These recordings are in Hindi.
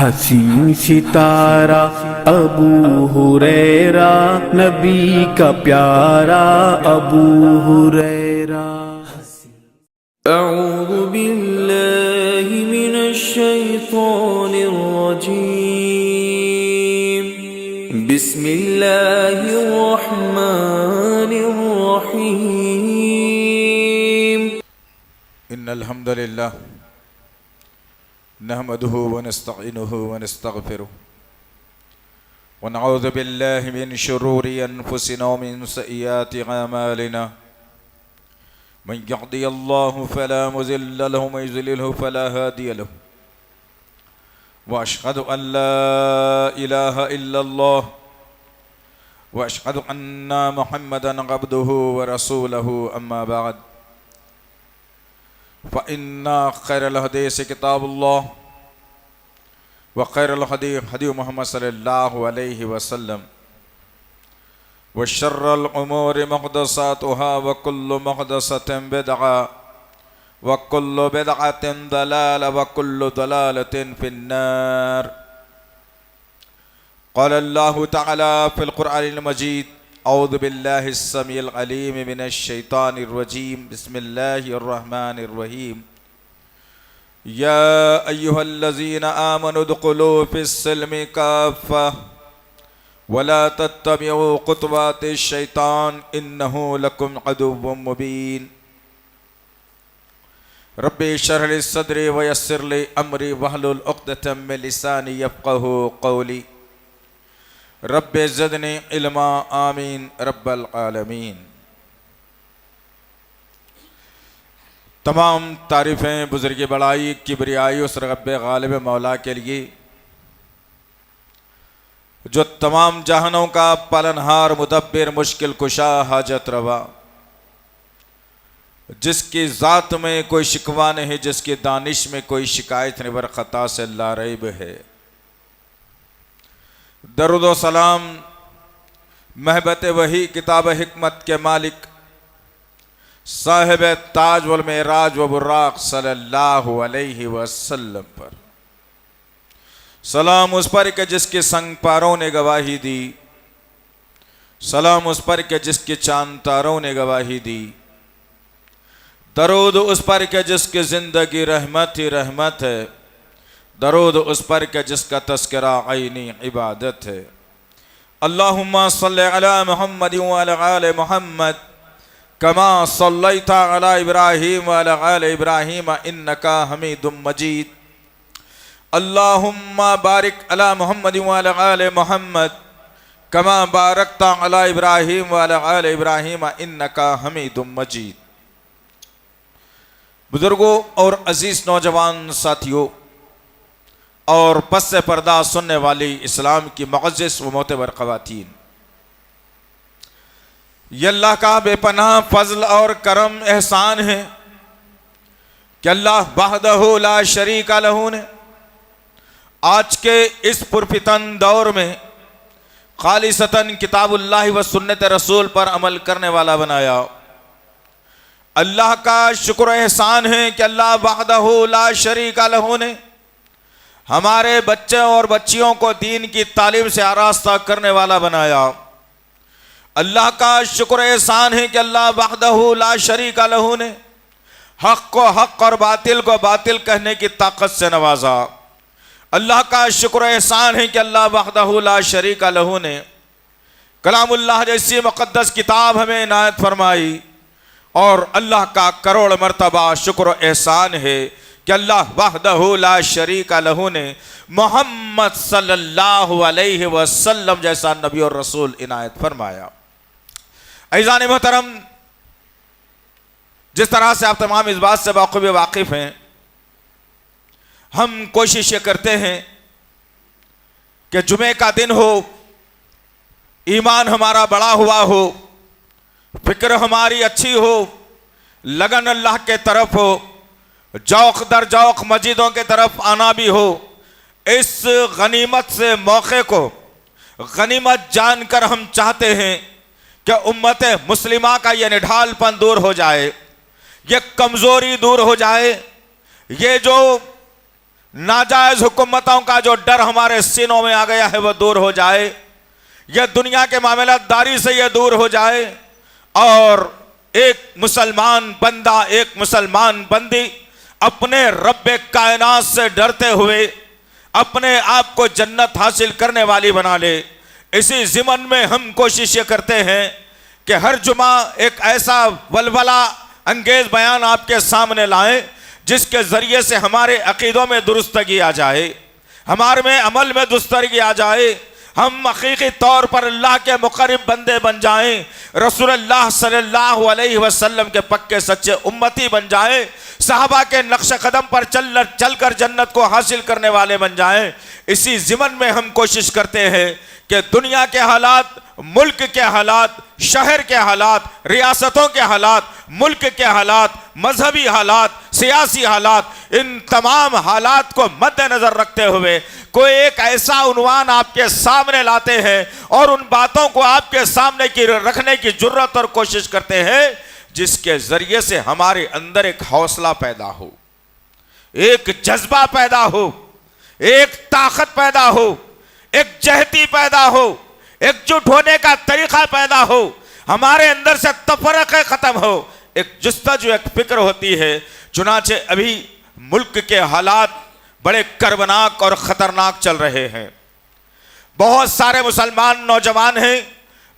हसीन सितारा अबू हुरैरा, नबी का प्यारा अबू हुरैरा। अऊज़ु बिल्लाहि मिनश शैतानिर रजीम। बिस्मिल्लाहिर रहमानिर रहीम। इन्नल हम्दुलिल्लाह नहमदुहु व नस्तईनुहु व नस्तगफिरुह व नऊज़ु बिल्लाहि मिन शुरूरि अनफुसिना व मिन सय्यिआति अमालिना। मन यहदिहिल्लाहु फला मुज़िल्ल लहु व मन युज़लिलहु फला हादिय लहु। व अशहदु अन ला इलाहा इल्लल्लाह व अशहदु अन्ना मुहम्मदन अब्दुहु व रसूलुहु। अम्मा बाद फ़इन्ना खैरल हदीस किताबुल्लाह व खैरल हदी हदी मुहम्मद सल्लल्लाहु अलैहि वसल्लम व शर्रल उमूरि मुहदसातुहा व कुल्लु मुहदसतिन बिदअह व कुल्लु बिदअतिन दलाला व कुल्लु दलालतिन फिन्नार। क़ाल अल्लाहु तआला फ़िल क़ुरआनिल मजीद औज़ु बिल्लाहिस समीइल अलीम मिनश शैतानिर रजीम। बिस्मिल्लाहिर रहमानिर रहीम। या अय्युहल्लज़ीना आमनु उदख़ुलू फ़िस्सिल्मि काफ़्फ़ा वला तत्तबिउ ख़ुतवातिश शैतान इन्नहु लकुम अदुव्वुम मुबीन। रब्बि इश्रह ली सद्री व यस्सिर ली अम्री वहलुल उक़दतम मिन लिसानी यफ़क़हू क़ौली। रब्बे ज़िदनी इल्मा आमीन रब्बल आलमीन। तमाम तारीफ़ें बुज़ुर्ग बड़ाई किबरियाई उस रब्बे गालिब मौला के लिए जो तमाम जहानों का पालनहार मुदब्बिर मुश्किल कुशा हाजत रवा, जिसकी ज़ात में कोई शिकवा नहीं, जिसकी दानिश में कोई शिकायत नहीं, बर ख़ता से लारैब है। दरूद व सलाम महबत वही किताब हिकमत के मालिक साहिब ताज वल मेराज व बुर्राक सल्लल्लाहु अलैहि वसल्लम पर सलाम उस पर के जिसके संग पारों ने गवाही दी, सलाम उस पर के जिसके चांद तारों ने गवाही दी, दरूद उस पर के जिसकी ज़िंदगी रहमत ही रहमत है, दरूद उस पर के जिसका तस्करा आईनी इबादत है। अल्लाहुम्मा सल्लि अला मुहम्मद व अला आले मुहम्मद कमा सल्लैता अला इब्राहीम व अला आले इब्राहीम इन्नका हमीदुम मजीद। अल्लाहुम्मा बारिक अला मुहम्मद व अला आले मुहम्मद कमा बारकता अला इब्राहीम व अला आले इब्राहीम इन्नका हमीदुम मजीद। बुजुर्गों और अजीज़ नौजवान साथियों और पस से पर्दा सुनने वाली इस्लाम की मुअज़्ज़िज़ व मोतबर ख़वातीन, ये अल्लाह का बेपनाह फ़ज़ल और करम एहसान है कि अल्लाह वहदहु ला शरीका लहू ने आज के इस पुरफितन दौर में खालिसतन किताबुल्लाह व सुन्नत रसूल पर अमल करने वाला बनाया। अल्लाह का शुक्र एहसान है कि अल्लाह वहदहु ला शरीका लहू ने हमारे बच्चे और बच्चियों को दीन की तालीम से आरास्ता करने वाला बनाया। अल्लाह का शुक्र एहसान है कि अल्लाह वहदहु ला शरीका लहू ने हक़ को हक़ और बातिल को बातिल कहने की ताकत से नवाजा। अल्लाह का शुक्र एहसान है कि अल्लाह वहदहु ला शरीका लहू ने कलामुल्लाह जैसी मुक़द्दस किताब हमें इनायत फरमाई। और अल्लाह का करोड़ मरतबा शुक्र एहसान है कि अल्लाह वहदहु ला शरीका लहू ने मोहम्मद सल्लल्लाहु अलैहि वसल्लम जैसा नबी और रसूल इनायत फरमाया। अज़ीज़ान मोहतरम, जिस तरह से आप तमाम इस बात से बाखूबी वाकिफ़ हैं, हम कोशिश ये करते हैं कि जुमे का दिन हो, ईमान हमारा बड़ा हुआ हो, फिक्र हमारी अच्छी हो, लगन अल्लाह के तरफ हो, जौक दर जौक मस्जिदों के तरफ आना भी हो। इस गनीमत से मौके को गनीमत जानकर हम चाहते हैं कि उम्मत मुस्लिमा का ये निढालपन दूर हो जाए, ये कमज़ोरी दूर हो जाए, ये जो नाजायज हुकूमतों का जो डर हमारे सीनों में आ गया है वह दूर हो जाए, यह दुनिया के मामलादारी से यह दूर हो जाए, और एक मुसलमान बंदा, एक मुसलमान बंदी अपने रब्बे कायनात से डरते हुए अपने आप को जन्नत हासिल करने वाली बना ले। इसी ज़िमन में हम कोशिश ये करते हैं कि हर जुमा एक ऐसा वलवला अंगेज बयान आपके सामने लाएं जिसके ज़रिए से हमारे अकीदों में दुरुस्तगी आ जाए, हमारे में अमल में दुरुस्तगी आ जाए, हम हकीकी तौर पर अल्लाह के मुकर्रब बंदे बन जाएं, रसूलुल्लाह सल्लल्लाहु अलैहि वसल्लम के पक्के सच्चे उम्मती बन जाएं, सहाबा के नक्श कदम पर चलकर जन्नत को हासिल करने वाले बन जाएं। इसी ज़िमन में हम कोशिश करते हैं कि दुनिया के हालात, मुल्क के हालात, शहर के हालात, रियासतों के हालात, मुल्क के हालात, मजहबी हालात, सियासी हालात, इन तमाम हालात को मद्देनजर रखते हुए कोई एक ऐसा उन्वान आपके सामने लाते हैं और उन बातों को आपके सामने की रखने की जुर्रत और कोशिश करते हैं जिसके जरिए से हमारे अंदर एक हौसला पैदा हो, एक जज्बा पैदा हो, एक ताकत पैदा हो, एक जहती पैदा हो, एकजुट होने का तरीका पैदा हो, हमारे अंदर से तफरक़े खत्म हो, एक जुस्तजू, एक फिक्र होती है। चुनाचे अभी मुल्क के हालात बड़े कर्बनाक और ख़तरनाक चल रहे हैं। बहुत सारे मुसलमान नौजवान हैं,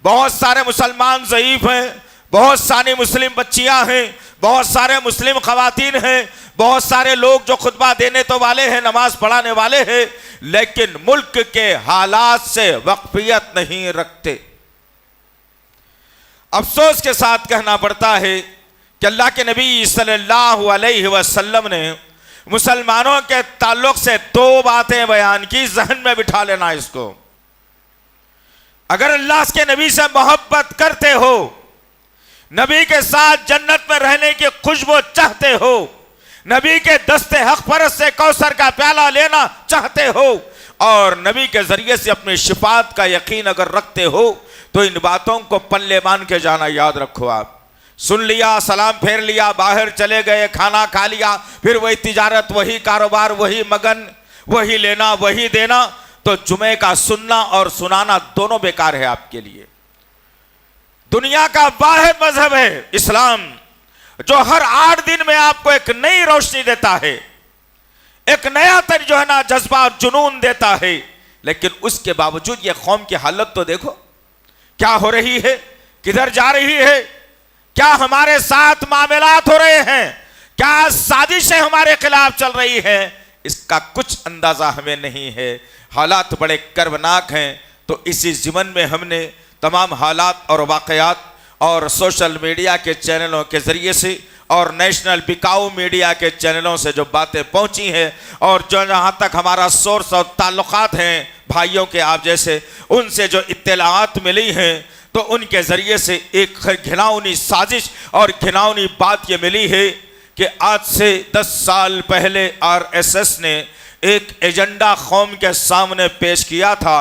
बहुत सारे मुसलमान ज़ईफ़ हैं, बहुत सारी मुस्लिम बच्चियां हैं, बहुत सारे मुस्लिम ख़वातीन हैं, बहुत सारे लोग जो खुतबा देने तो वाले हैं, नमाज पढ़ाने वाले हैं, लेकिन मुल्क के हालात से वक्फियत नहीं रखते। अफसोस के साथ कहना पड़ता है कि अल्लाह के नबी सल्लल्लाहु अलैहि वसल्लम ने मुसलमानों के ताल्लुक से दो बातें बयान की, जहन में बिठा लेना इसको। अगर अल्लाह के नबी से मोहब्बत करते हो, नबी के साथ जन्नत में रहने की खुशबू चाहते हो, नबी के दस्ते हक परस से कौसर का प्याला लेना चाहते हो और नबी के जरिए से अपनी शिफात का यकीन अगर रखते हो तो इन बातों को पल्ले मान के जाना याद रखो। आप सुन लिया, सलाम फेर लिया, बाहर चले गए, खाना खा लिया, फिर वही तिजारत, वही कारोबार, वही मगन, वही लेना, वही देना, तो जुमे का सुनना और सुनाना दोनों बेकार है आपके लिए। दुनिया का वाहिद मजहब है इस्लाम जो हर 8 दिन में आपको एक नई रोशनी देता है, एक नया जो है ना जज्बा और जुनून देता है, लेकिन उसके बावजूद ये कौम की हालत तो देखो क्या हो रही है, किधर जा रही है, क्या हमारे साथ मामलात हो रहे हैं, क्या साजिशें हमारे खिलाफ चल रही हैं, इसका कुछ अंदाजा हमें नहीं है। हालात बड़े कर्बनाक हैं। तो इसी ज़िमन में हमने तमाम हालात और वाक़यात और सोशल मीडिया के चैनलों के ज़रिए से और नेशनल बिकाऊ मीडिया के चैनलों से जो बातें पहुंची हैं और जो जहाँ तक हमारा सोर्स और ताल्लुकात हैं भाइयों के आप जैसे, उनसे जो इत्तलाआत मिली हैं, तो उनके ज़रिए से एक घिनौनी साजिश और घिनौनी बात ये मिली है कि आज से 10 साल पहले RSS ने एक एजेंडा कौम के सामने पेश किया था।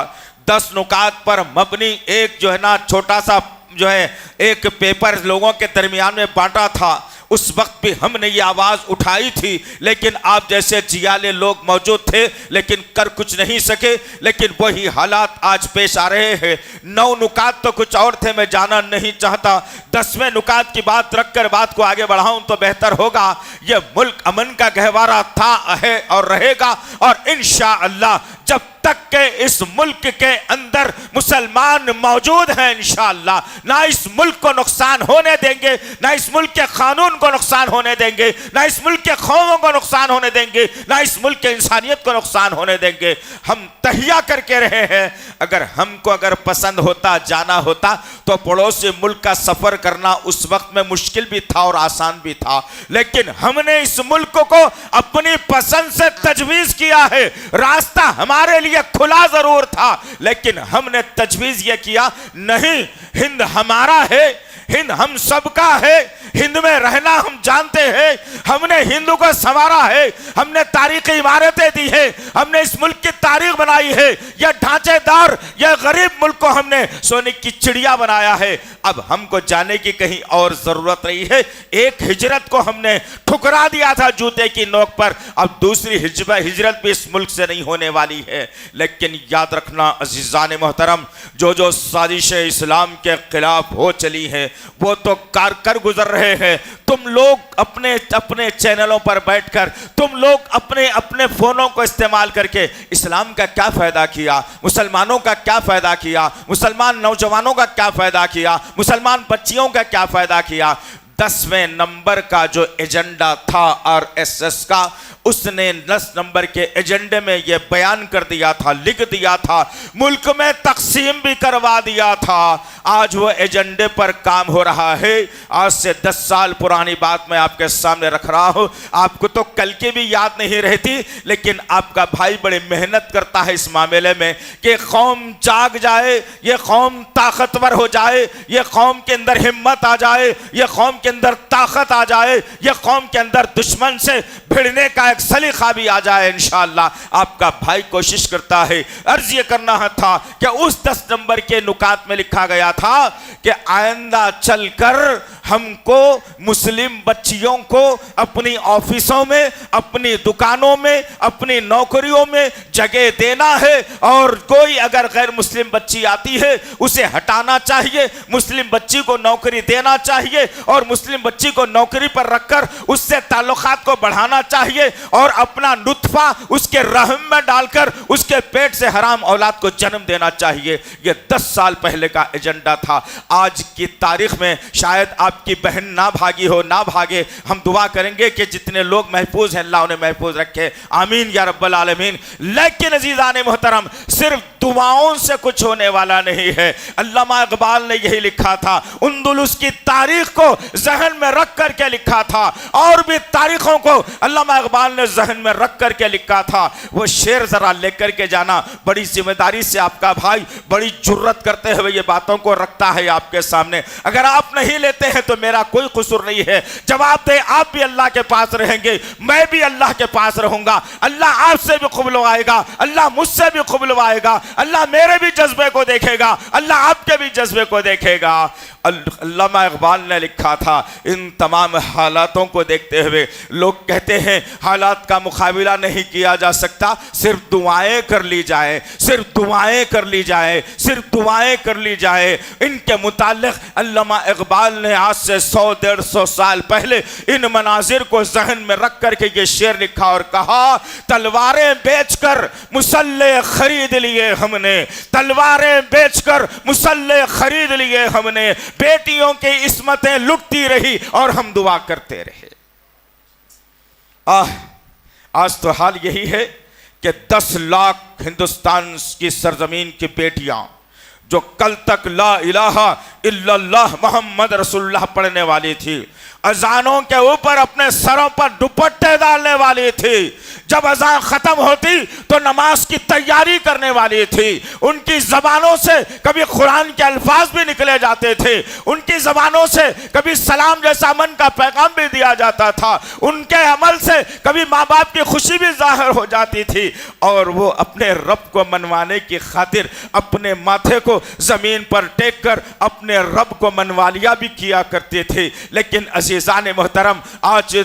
10 नुकात पर मबनी एक जो है ना छोटा सा जो है एक पेपर लोगों के दरमियान में बांटा था। उस वक्त भी हमने ये आवाज़ उठाई थी, लेकिन आप जैसे जियाले लोग मौजूद थे लेकिन कर कुछ नहीं सके। लेकिन वही हालात आज पेश आ रहे हैं। 9 नुकात तो कुछ और थे, मैं जाना नहीं चाहता। 10वें नुकात की बात रखकर बात को आगे बढ़ाऊं तो बेहतर होगा। यह मुल्क अमन का गहवारा था, है और रहेगा, और इंशाअल्लाह जब तक के इस मुल्क के अंदर मुसलमान मौजूद हैं, इंशाअल्लाह ना इस मुल्क को नुकसान होने देंगे, ना इस मुल्क के कानून को नुकसान होने देंगे, ना इस मुल्क के कौमों को नुकसान होने देंगे, ना इस मुल्क के इंसानियत को नुकसान होने देंगे। हम तहिया करके रहे हैं। अगर हमको अगर पसंद होता, जाना होता, तो पड़ोसी मुल्क का सफर करना उस वक्त में मुश्किल भी था और आसान भी था। लेकिन हमने इस मुल्क को अपनी पसंद से तजवीज़ किया है। रास्ता हमारे लिए खुला जरूर था, लेकिन हमने तजवीज़ यह किया नहीं, हिंद हमारा है, हिंद हम सबका है, हिंद में रहना हम जानते हैं, हमने हिंद को संवारा है, हमने तारीखी इमारतें दी है, हमने इस मुल्क की तारीख बनाई है। यह ढांचेदार, यह गरीब मुल्क को हमने सोने की चिड़िया बनाया है। अब हमको जाने की कहीं और जरूरत नहीं है। एक हिजरत को हमने ठुकरा दिया था जूते की नोक पर, अब दूसरी हिजरत भी इस मुल्क से नहीं होने वाली है। लेकिन याद रखना अजीजान मोहतरम, जो जो साजिशें इस्लाम के खिलाफ हो चली हैं वो तो कर गुजर रहे हैं। तुम लोग अपने अपने चैनलों पर बैठकर, तुम लोग अपने अपने फोनों को इस्तेमाल करके इस्लाम का क्या फायदा किया, मुसलमानों का क्या फायदा किया, मुसलमान नौजवानों का क्या फायदा किया, मुसलमान बच्चियों का क्या फायदा किया। 10वें नंबर का जो एजेंडा था आरएसएस का, उसने 10 नंबर के एजेंडे में यह बयान कर दिया था, लिख दिया था, मुल्क में तकसीम भी करवा दिया था। आज वो एजेंडे पर काम हो रहा है। आज से 10 साल पुरानी बात मैं आपके सामने रख रहा हूं। आपको तो कल की भी याद नहीं रहती, लेकिन आपका भाई बड़ी मेहनत करता है इस मामले में कि कौम जाग जाए, ये कौम ताकतवर हो जाए, ये कौम के अंदर हिम्मत आ जाए, ये कौम के अंदर ताकत आ जाए, ये कौम के अंदर दुश्मन से भिड़ने का एक सलीका भी आ जाए। इंशाअल्लाह आपका भाई कोशिश करता है। अर्ज ये करना था कि उस 10 नंबर के नुकात में लिखा गया था कि आइंदा चलकर हमको मुस्लिम बच्चियों को अपनी ऑफिसों में, अपनी दुकानों में, अपनी नौकरियों में जगह देना है, और कोई अगर गैर मुस्लिम बच्ची आती है उसे हटाना चाहिए, मुस्लिम बच्ची को नौकरी देना चाहिए, और मुस्लिम बच्ची को नौकरी पर रखकर उससे ताल्लुकात को बढ़ाना चाहिए, और अपना नुत्फा उसके रहम में डालकर उसके पेट से हराम औलाद को जन्म देना चाहिए। यह 10 साल पहले का एजेंडा था। आज की तारीख में शायद आपकी बहन ना भागी हो, ना भागे। हम दुआ करेंगे कि जितने लोग महफूज हैं अल्लाह उन्हें महफूज रखे, आमीन या रब्बल आलमीन। लेकिन अजीज़ाने मोहतरम, सिर्फ दुआओं से कुछ होने वाला नहीं है। अल्लामा इकबाल ने यही लिखा था, अंदलुस की तारीख को जहन में रख करके लिखा था, और भी तारीखों को अल्लामा इकबाल ने जहन में रख करके लिखा था। वो शेर जरा लेकर के जाना, बड़ी जिम्मेदारी से आपका भाई बड़ी जुर्रत करते हुए ये बातों को रखता है आपके सामने। अगर आप नहीं लेते हैं तो मेरा कोई कसूर नहीं है। जवाब दे, आप भी अल्लाह के पास रहेंगे, मैं भी अल्लाह के पास रहूंगा। अल्लाह आपसे भी क़ुबलवाएगा, अल्लाह मुझसे भी क़ुबलवाएगा, अल्लाह मेरे भी जज्बे को देखेगा, अल्लाह आपके भी जज्बे को देखेगा। अल्लामा इकबाल ने लिखा था, इन तमाम हालातों को देखते हुए लोग कहते हैं हालात का मुकाबला नहीं किया जा सकता, सिर्फ दुआएं कर ली जाए, सिर्फ दुआएं कर ली जाए, सिर्फ दुआएं कर ली जाए। इनके मुताल्लिक़ अल्लामा इकबाल ने आज से 100-150 साल पहले इन मनाजिर को जहन में रख करके ये शेर लिखा और कहा, तलवारें बेचकर मुसल्ले खरीद लिए हमने, तलवारें बेचकर मुसल्ले खरीद लिए हमने, बेटियों की इस्मतें लुटती रही और हम दुआ करते रहे। आज तो हाल यही है कि 10 लाख हिंदुस्तान की सरजमीन की बेटियां जो कल तक ला इलाहा इल्लल्लाह मोहम्मद रसूलुल्लाह पढ़ने वाली थी, अजानों के ऊपर अपने सरों पर दुपट्टे डालने वाली थी, जब अजान खत्म होती तो नमाज की तैयारी करने वाली थी, उनकी जबानों से कभी कुरान के अल्फाज भी निकले जाते थे, उनकी जबानों से कभी सलाम जैसा मन का पैगाम भी दिया जाता था, उनके अमल से कभी माँ बाप की खुशी भी जाहिर हो जाती थी, और वो अपने रब को मनवाने की खातिर अपने माथे को जमीन पर टेक कर अपने रब को मनवालिया भी किया करते थे। लेकिन अजीज़ान मोहतरम, आज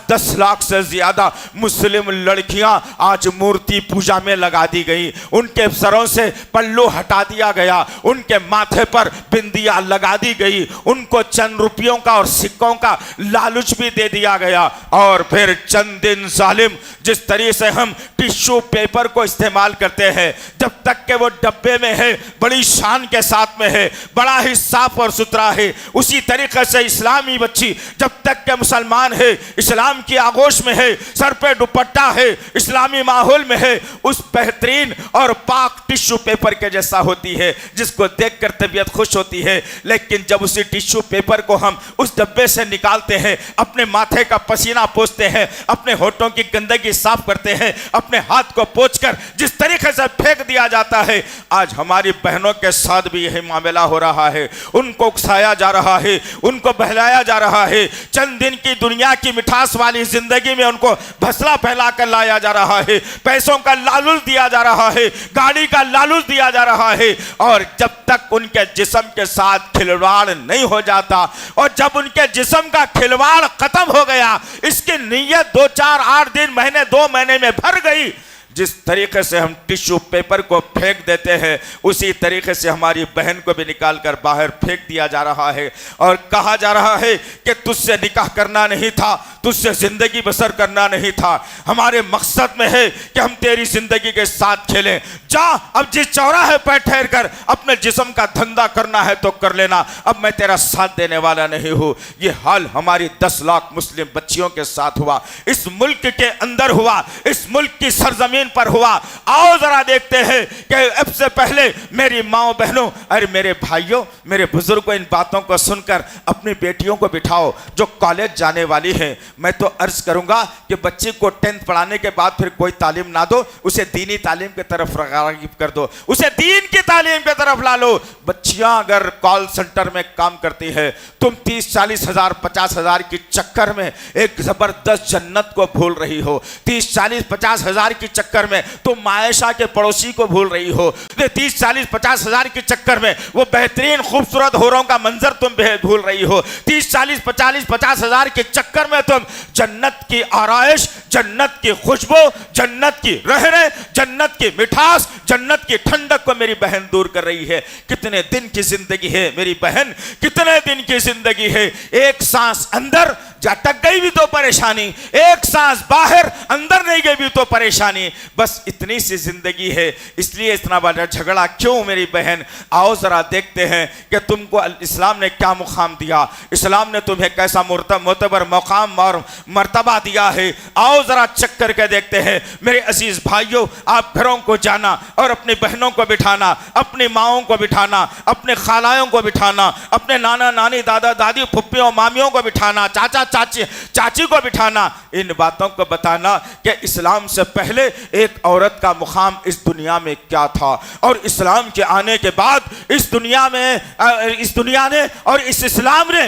10 लाख से ज्यादा मुस्लिम लड़कियां आज मूर्ति पूजा में लगा दी गई, उनके सरों से पल्लू हटा दिया गया, उनके माथे पर बिंदिया लगा दी गई, उनको चंद रुपयों का और सिक्कों का लालच भी दे दिया गया, और फिर चंद दिन जालिम जिस तरीके से हम टिश्यू पेपर को इस्तेमाल करते हैं, जब तक के वो डब्बे में है, बड़ी शान के साथ में है, बड़ा ही साफ और सुथरा है, उसी तरीके से इस्लामी बच्ची जब तक के मुसलमान है, इस्लाम की आगोश में है, सर पे दुपट्टा है, इस्लामी माहौल में है, उस बेहतरीन और पाक टिश्यू पेपर के जैसा होती है जिसको देखकर तबीयत खुश होती है। लेकिन जब उसी टिश्यू पेपर को हम उस डब्बे से निकालते हैं, अपने माथे का पसीना पोंछते हैं, अपने होठों की गंदगी साफ करते हैं, अपने हाथ को पोंछकर जिस तरीके से फेंक दिया जाता है, आज हमारी बहनों के साथ भी यही मामला हो रहा है। उनको उकसाया जा रहा है, उनको बहलाया जा रहा है, चंद दिन की दुनिया की मिठास वाली जिंदगी में उनको भसला फैला कर लाया जा रहा है, पैसों का लालूच दिया जा रहा है, गाड़ी का लालूच दिया जा रहा है। और जब तक उनके जिस्म के साथ खिलवाड़ नहीं हो जाता और जब उनके जिस्म का खिलवाड़ खत्म हो गया, इसकी नीयत 2 4 8 दिन महीने 2 महीने में भर गई, जिस तरीके से हम टिश्यू पेपर को फेंक देते हैं उसी तरीके से हमारी बहन को भी निकाल कर बाहर फेंक दिया जा रहा है। और कहा जा रहा है कि तुझसे निकाह करना नहीं था, तुझसे जिंदगी बसर करना नहीं था, हमारे मकसद में है कि हम तेरी जिंदगी के साथ खेलें। जा अब जिस चौराहे पर ठहर कर अपने जिस्म का धंधा करना है तो कर लेना, अब मैं तेरा साथ देने वाला नहीं हूँ। ये हाल हमारी 10 लाख मुस्लिम बच्चियों के साथ हुआ, इस मुल्क के अंदर हुआ, इस मुल्क की सरजमीन पर हुआ। आओ जरा देखते हैं कि अब से पहले मेरी माओ बहनों और मेरे भाइयों, मेरे बुजुर्गों, इन बातों को सुनकर अपनी बेटियों को बिठाओ जो कॉलेज जाने वाली हैं। मैं तो अर्ज करूंगा कि बच्चे को 10th पढ़ाने के बाद फिर कोई तालीम ना दो, उसे दीनी तालीम की तरफ राग़िब कर दो, उसे दीन की तालीम की तरफ ला लो। बच्चियां अगर कॉल सेंटर में काम करती है, तुम 30-40 हजार 50 हजार के चक्कर में एक जबरदस्त जन्नत को भूल रही हो। 30-40-50 हजार के चक्कर में तुम मायशा के पड़ोसी को भूल रही हो। 30-40-50 हजार के चक्कर में वो बेहतरीन खूबसूरत होरों का मंजर तुम भूल रही हो। 30-40-50 हजार के चक्कर में तुम जन्नत की आराइश, जन्नत की खुशबू, जन्नत की रहने, जन्नत की मिठास, जन्नत की ठंडक को मेरी बहन दूर कर रही है। कितने दिन की जिंदगी है मेरी बहन, कितने दिन की जिंदगी है। एक सांस अंदर अटक गई भी तो परेशानी, एक सांस बाहर अंदर नहीं गई भी तो परेशानी। बस इतनी सी जिंदगी है, इसलिए इतना बड़ा झगड़ा क्यों मेरी बहन। आओ जरा देखते हैं कि तुमको इस्लाम ने क्या मुकाम दिया, इस्लाम ने तुम्हें कैसा मोतबर मुकाम और मर्तबा दिया है। आओ जरा चेक करके देखते हैं मेरे अजीज भाइयों। आप घरों को जाना और अपनी बहनों को बिठाना, अपनी माओं को बिठाना, अपने खालाओं को बिठाना, अपने नाना नानी दादा दादी फुप्पियों मामियों को बिठाना, चाचा चाची को बिठाना, इन बातों को बताना कि इस्लाम से पहले एक औरत का मुकाम इस दुनिया में क्या था और इस्लाम के आने के बाद इस दुनिया ने और इस इस्लाम ने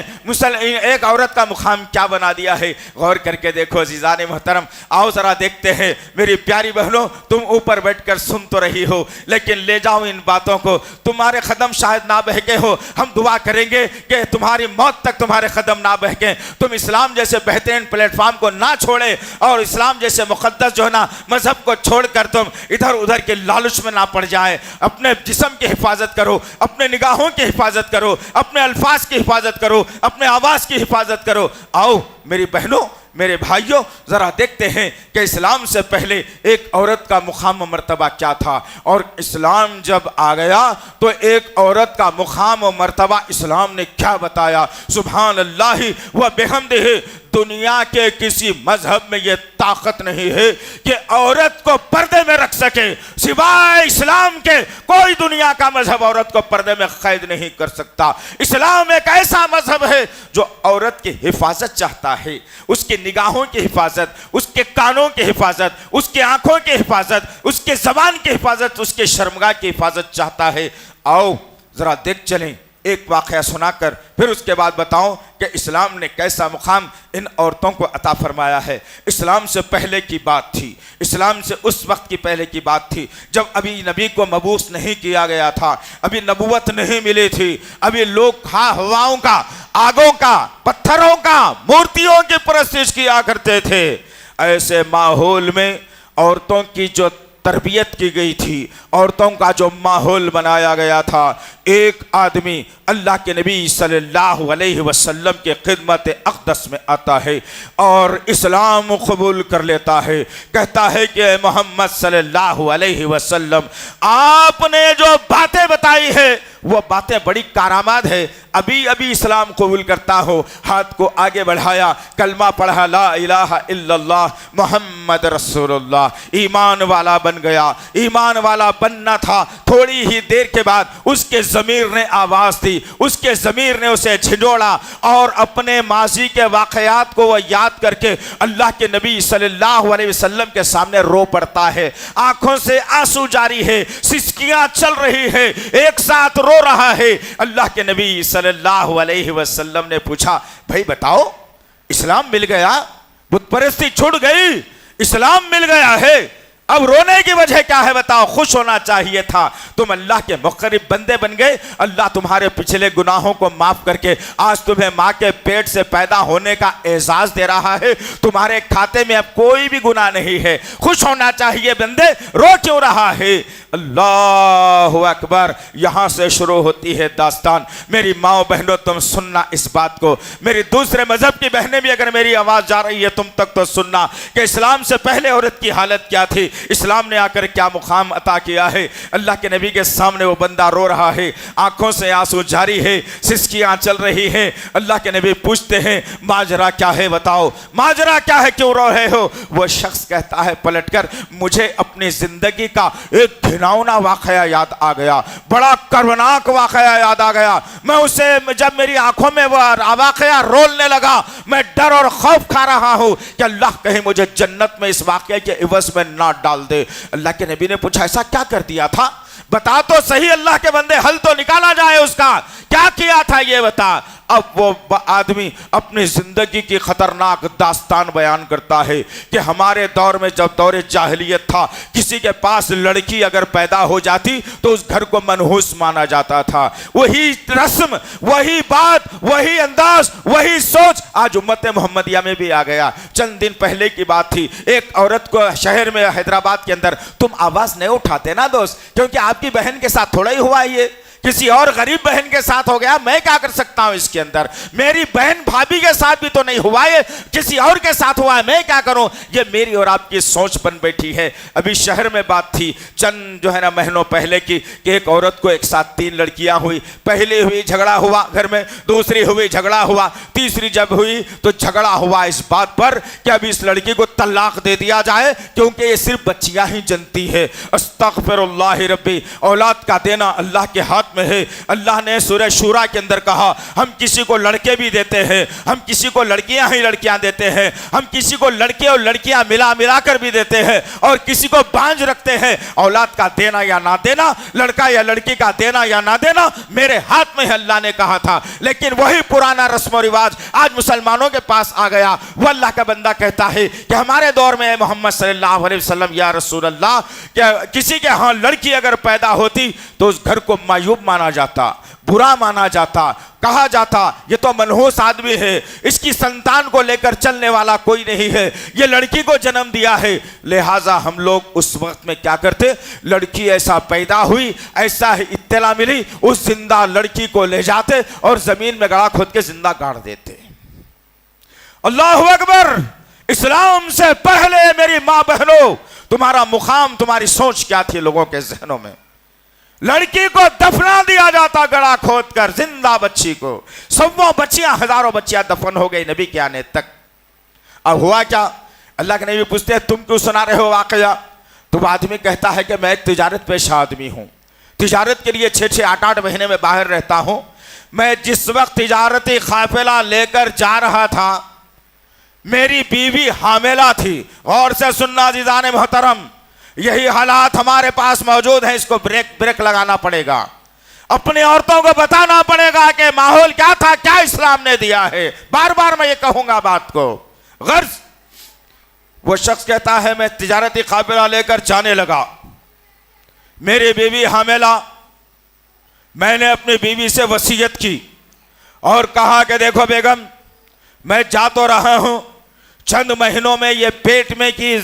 एक औरत का मुकाम क्या बना दिया है। गौर करके देखो अजीज़ान मोहतरम। आओ जरा देखते हैं मेरी प्यारी बहनों, तुम ऊपर बैठकर सुन तो रही हो लेकिन ले जाओ इन बातों को। तुम्हारे कदम शायद ना बहके हो, हम दुआ करेंगे कि तुम्हारी मौत तक तुम्हारे कदम ना बहके, तुम इस्लाम जैसे बेहतरीन प्लेटफॉर्म को ना छोड़े और इस्लाम जैसे मुकद्दस जो है ना मजहब को छोड़कर तुम इधर उधर के लालच में ना पड़ जाए। अपने जिस्म की हिफाजत करो, अपने निगाहों की हिफाजत करो, अपने अल्फाज की हिफाजत करो, अपने आवाज़ की हिफाजत करो। आओ मेरी बहनों, मेरे भाइयों, जरा देखते हैं कि इस्लाम से पहले एक औरत का मुकाम व मर्तबा क्या था और इस्लाम जब आ गया तो एक औरत का मुकाम व मर्तबा इस्लाम ने क्या बताया। सुभान अल्लाह व बिहम्दिही। दुनिया के किसी मजहब में यह ताकत नहीं है कि औरत को पर्दे में रख सके, सिवाय इस्लाम के कोई दुनिया का मजहब औरत को पर्दे में कैद नहीं कर सकता। इस्लाम एक ऐसा मजहब है जो औरत की हिफाजत चाहता है, उसकी निगाहों की हिफाजत, उसके कानों की हिफाजत, उसकी आंखों की हिफाजत, उसके जबान की हिफाजत, उसके शर्मगाह की हिफाजत चाहता है। आओ जरा देख चलें एक वाक़या सुनाकर, फिर उसके बाद बताऊं कि इस्लाम ने कैसा मुकाम इन औरतों को अता फरमाया है। इस्लाम से पहले की बात थी, इस्लाम से उस वक्त की पहले की बात थी जब अभी नबी को मबूस नहीं किया गया था, अभी नबूवत नहीं मिली थी, अभी लोग हवाओं का, आगों का, पत्थरों का, मूर्तियों की परस्तिश किया करते थे। ऐसे माहौल में औरतों की जो तरबियत की गई थी, औरतों का जो माहौल बनाया गया था, एक आदमी अल्लाह के नबी सल्लल्लाहु अलैहि वसल्लम के खिदमत अक़दस में आता है और इस्लाम कबूल कर लेता है। कहता है कि मोहम्मद सल्लल्लाहु अलैहि वसल्लम, आपने जो बातें बताई है वो बातें बड़ी कारामात है। अभी अभी इस्लाम कबूल करता हो, हाथ को आगे बढ़ाया, कलमा पढ़ा, ला इलाहा इल्लल्लाह मोहम्मद रसूलुल्लाह, ईमान वाला बन गया। ईमान वाला बनना था, थोड़ी ही देर के बाद उसके ज़मीर ने आवाज़ दी, उसके ज़मीर ने उसे झिझोड़ा और अपने माजी के वाक़यात को वह याद करके अल्लाह के नबी सल्लल्लाहु अलैहि वसल्लम के सामने रो पड़ता है। आंखों से आंसू जारी है, सिसकियां चल रही है, एक साथ रो रहा है। अल्लाह के नबी सल्लल्लाहु अलैहि वसल्लम ने पूछा, भाई बताओ, इस्लाम मिल गया, बुत परस्ती छूट गई, इस्लाम मिल गया है, अब रोने की वजह क्या है बताओ? खुश होना चाहिए था, तुम अल्लाह के मुक़र्रब बंदे बन गए। अल्लाह तुम्हारे पिछले गुनाहों को माफ करके आज तुम्हें माँ के पेट से पैदा होने का एजाज दे रहा है, तुम्हारे खाते में अब कोई भी गुनाह नहीं है, खुश होना चाहिए बंदे, रो क्यों रहा है? अल्लाहु अकबर। यहां से शुरू होती है दास्तान। मेरी माओ बहनों, तुम सुनना इस बात को, मेरी दूसरे मजहब की बहनें भी अगर मेरी आवाज जा रही है तुम तक तो सुनना कि इस्लाम से पहले औरत की हालत क्या थी, इस्लाम ने आकर क्या मुकाम अता किया है। अल्लाह के नबी के सामने वो बंदा रो रहा है, आंखों से आंसू जारी है, सिसकियां चल रही है। अल्लाह के नबी पूछते हैं, माजरा क्या है बताओ, माजरा क्या है, क्यों रो रहे हो? वो शख्स कहता है पलटकर, मुझे अपनी जिंदगी का एक घिनौना वाकया याद आ गया, बड़ा कर्मनाक वाकया याद आ गया। मैं उसे, जब मेरी आंखों में वह वाकया रोलने लगा, मैं डर और खौफ खा रहा हूं कि अल्लाह कहीं मुझे जन्नत में इस वाकये के इवज में ना डाल दे। अल्लाह के नबी ने पूछा, ऐसा क्या कर दिया था, बता तो सही, अल्लाह के बंदे, हल तो निकाला जाए उसका, क्या किया था ये बता। अब वो आदमी अपनी जिंदगी की खतरनाक दास्तान बयान करता है कि हमारे दौर में जब दौर जाहिलियत था, किसी के पास लड़की अगर पैदा हो जाती तो उस घर को मनहूस माना जाता था। वही रस्म, वही बात, वही अंदाज, वही सोच आज उम्मत मोहम्मदिया में भी आ गया। चंद दिन पहले की बात थी, एक औरत को शहर में हैदराबाद के अंदर, तुम आवाज नहीं उठाते ना दोस्त, क्योंकि आपकी बहन के साथ थोड़ा ही हुआ ये, किसी और गरीब बहन के साथ हो गया, मैं क्या कर सकता हूं इसके अंदर, मेरी बहन भाभी के साथ भी तो नहीं हुआ, ये किसी और के साथ हुआ है, मैं क्या करूं। ये मेरी और आपकी सोच बन बैठी है। अभी शहर में बात थी चंद जो है ना महीनों पहले की कि एक औरत को एक साथ 3 लड़कियां हुई, पहली हुई झगड़ा हुआ घर में, दूसरी हुई झगड़ा हुआ, तीसरी जब हुई तो झगड़ा हुआ इस बात पर कि अब इस लड़की को तलाक दे दिया जाए क्योंकि ये सिर्फ बच्चियां ही जनती है। अस्तगफिरुल्लाह रब्बी, औलाद का देना अल्लाह के हाथ में है। अल्लाह ने सूरह शूरा के अंदर कहा, हम किसी को लड़के भी देते हैं, हम किसी को लड़कियां ही लड़कियां देते हैं, हम किसी को लड़के और लड़कियां मिला मिला कर भी देते हैं और किसी को बांझ रखते हैं। औलाद का देना या ना देना, लड़का या लड़की का देना या ना देना मेरे हाथ में है, अल्लाह ने कहा था। लेकिन वही पुराना रस्म और रिवाज आज मुसलमानों के पास आ गया। वो अल्लाह का बंदा कहता है कि हमारे दौर में मोहम्मद सल्लल्लाहु अलैहि वसल्लम, या रसूल अल्लाह, किसी के यहाँ लड़की अगर पैदा होती तो उस घर को मायूब माना जाता, बुरा माना जाता, कहा जाता ये तो मनहूस आदमी है, इसकी संतान को लेकर चलने वाला कोई नहीं है, ये लड़की को जन्म दिया है। लिहाजा हम लोग उस वक्त में क्या करते, लड़की ऐसा पैदा हुई, ऐसा ही इत्तला मिली, उस जिंदा लड़की को ले जाते और जमीन में गड़ा खोद के जिंदा गाड़ देते। अल्लाहु अकबर। इस्लाम से पहले मेरी मां बहनों, तुम्हारा मुकाम, तुम्हारी सोच क्या थी लोगों के जहनों में? लड़की को दफना दिया जाता गड़ा खोद कर, जिंदा बच्ची को। 100 बच्चियां, हजारों बच्चियां दफन हो गई नबी के आने तक। अब हुआ क्या? अल्लाह के नबी पूछते हैं, तुम क्यों सुना रहे हो वाकया? तो आदमी कहता है कि मैं एक तिजारत पेशा आदमी हूं, तिजारत के लिए 6-6, 8-8 महीने में बाहर रहता हूं। मैं जिस वक्त तिजारती काफिला लेकर जा रहा था, मेरी बीवी हामिला थी। गौर से सुनना अज़ीज़ान मोहतरम, यही हालात हमारे पास मौजूद है, इसको ब्रेक लगाना पड़ेगा। अपनी औरतों को बताना पड़ेगा कि माहौल क्या था, क्या इस्लाम ने दिया है। बार बार मैं ये कहूंगा बात को। गर्ज वो शख्स कहता है, मैं तिजारती काफिला लेकर जाने लगा, मेरी बीवी हामिला, मैंने अपनी बीवी से वसीयत की और कहा कि देखो बेगम, मैं जा तो रहा हूं, चंद महीनों में ये पेट में की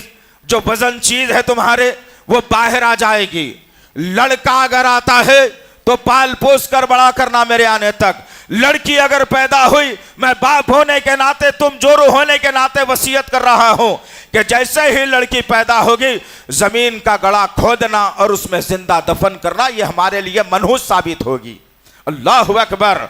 जो वजन चीज है तुम्हारे, वो बाहर आ जाएगी। लड़का अगर आता है तो पाल पोस कर बड़ा करना मेरे आने तक। लड़की अगर पैदा हुई, मैं बाप होने के नाते, तुम जोरू होने के नाते वसीयत कर रहा हूं कि जैसे ही लड़की पैदा होगी, जमीन का गड़ा खोदना और उसमें जिंदा दफन करना, यह हमारे लिए मनहूस साबित होगी। अल्लाहु अकबर।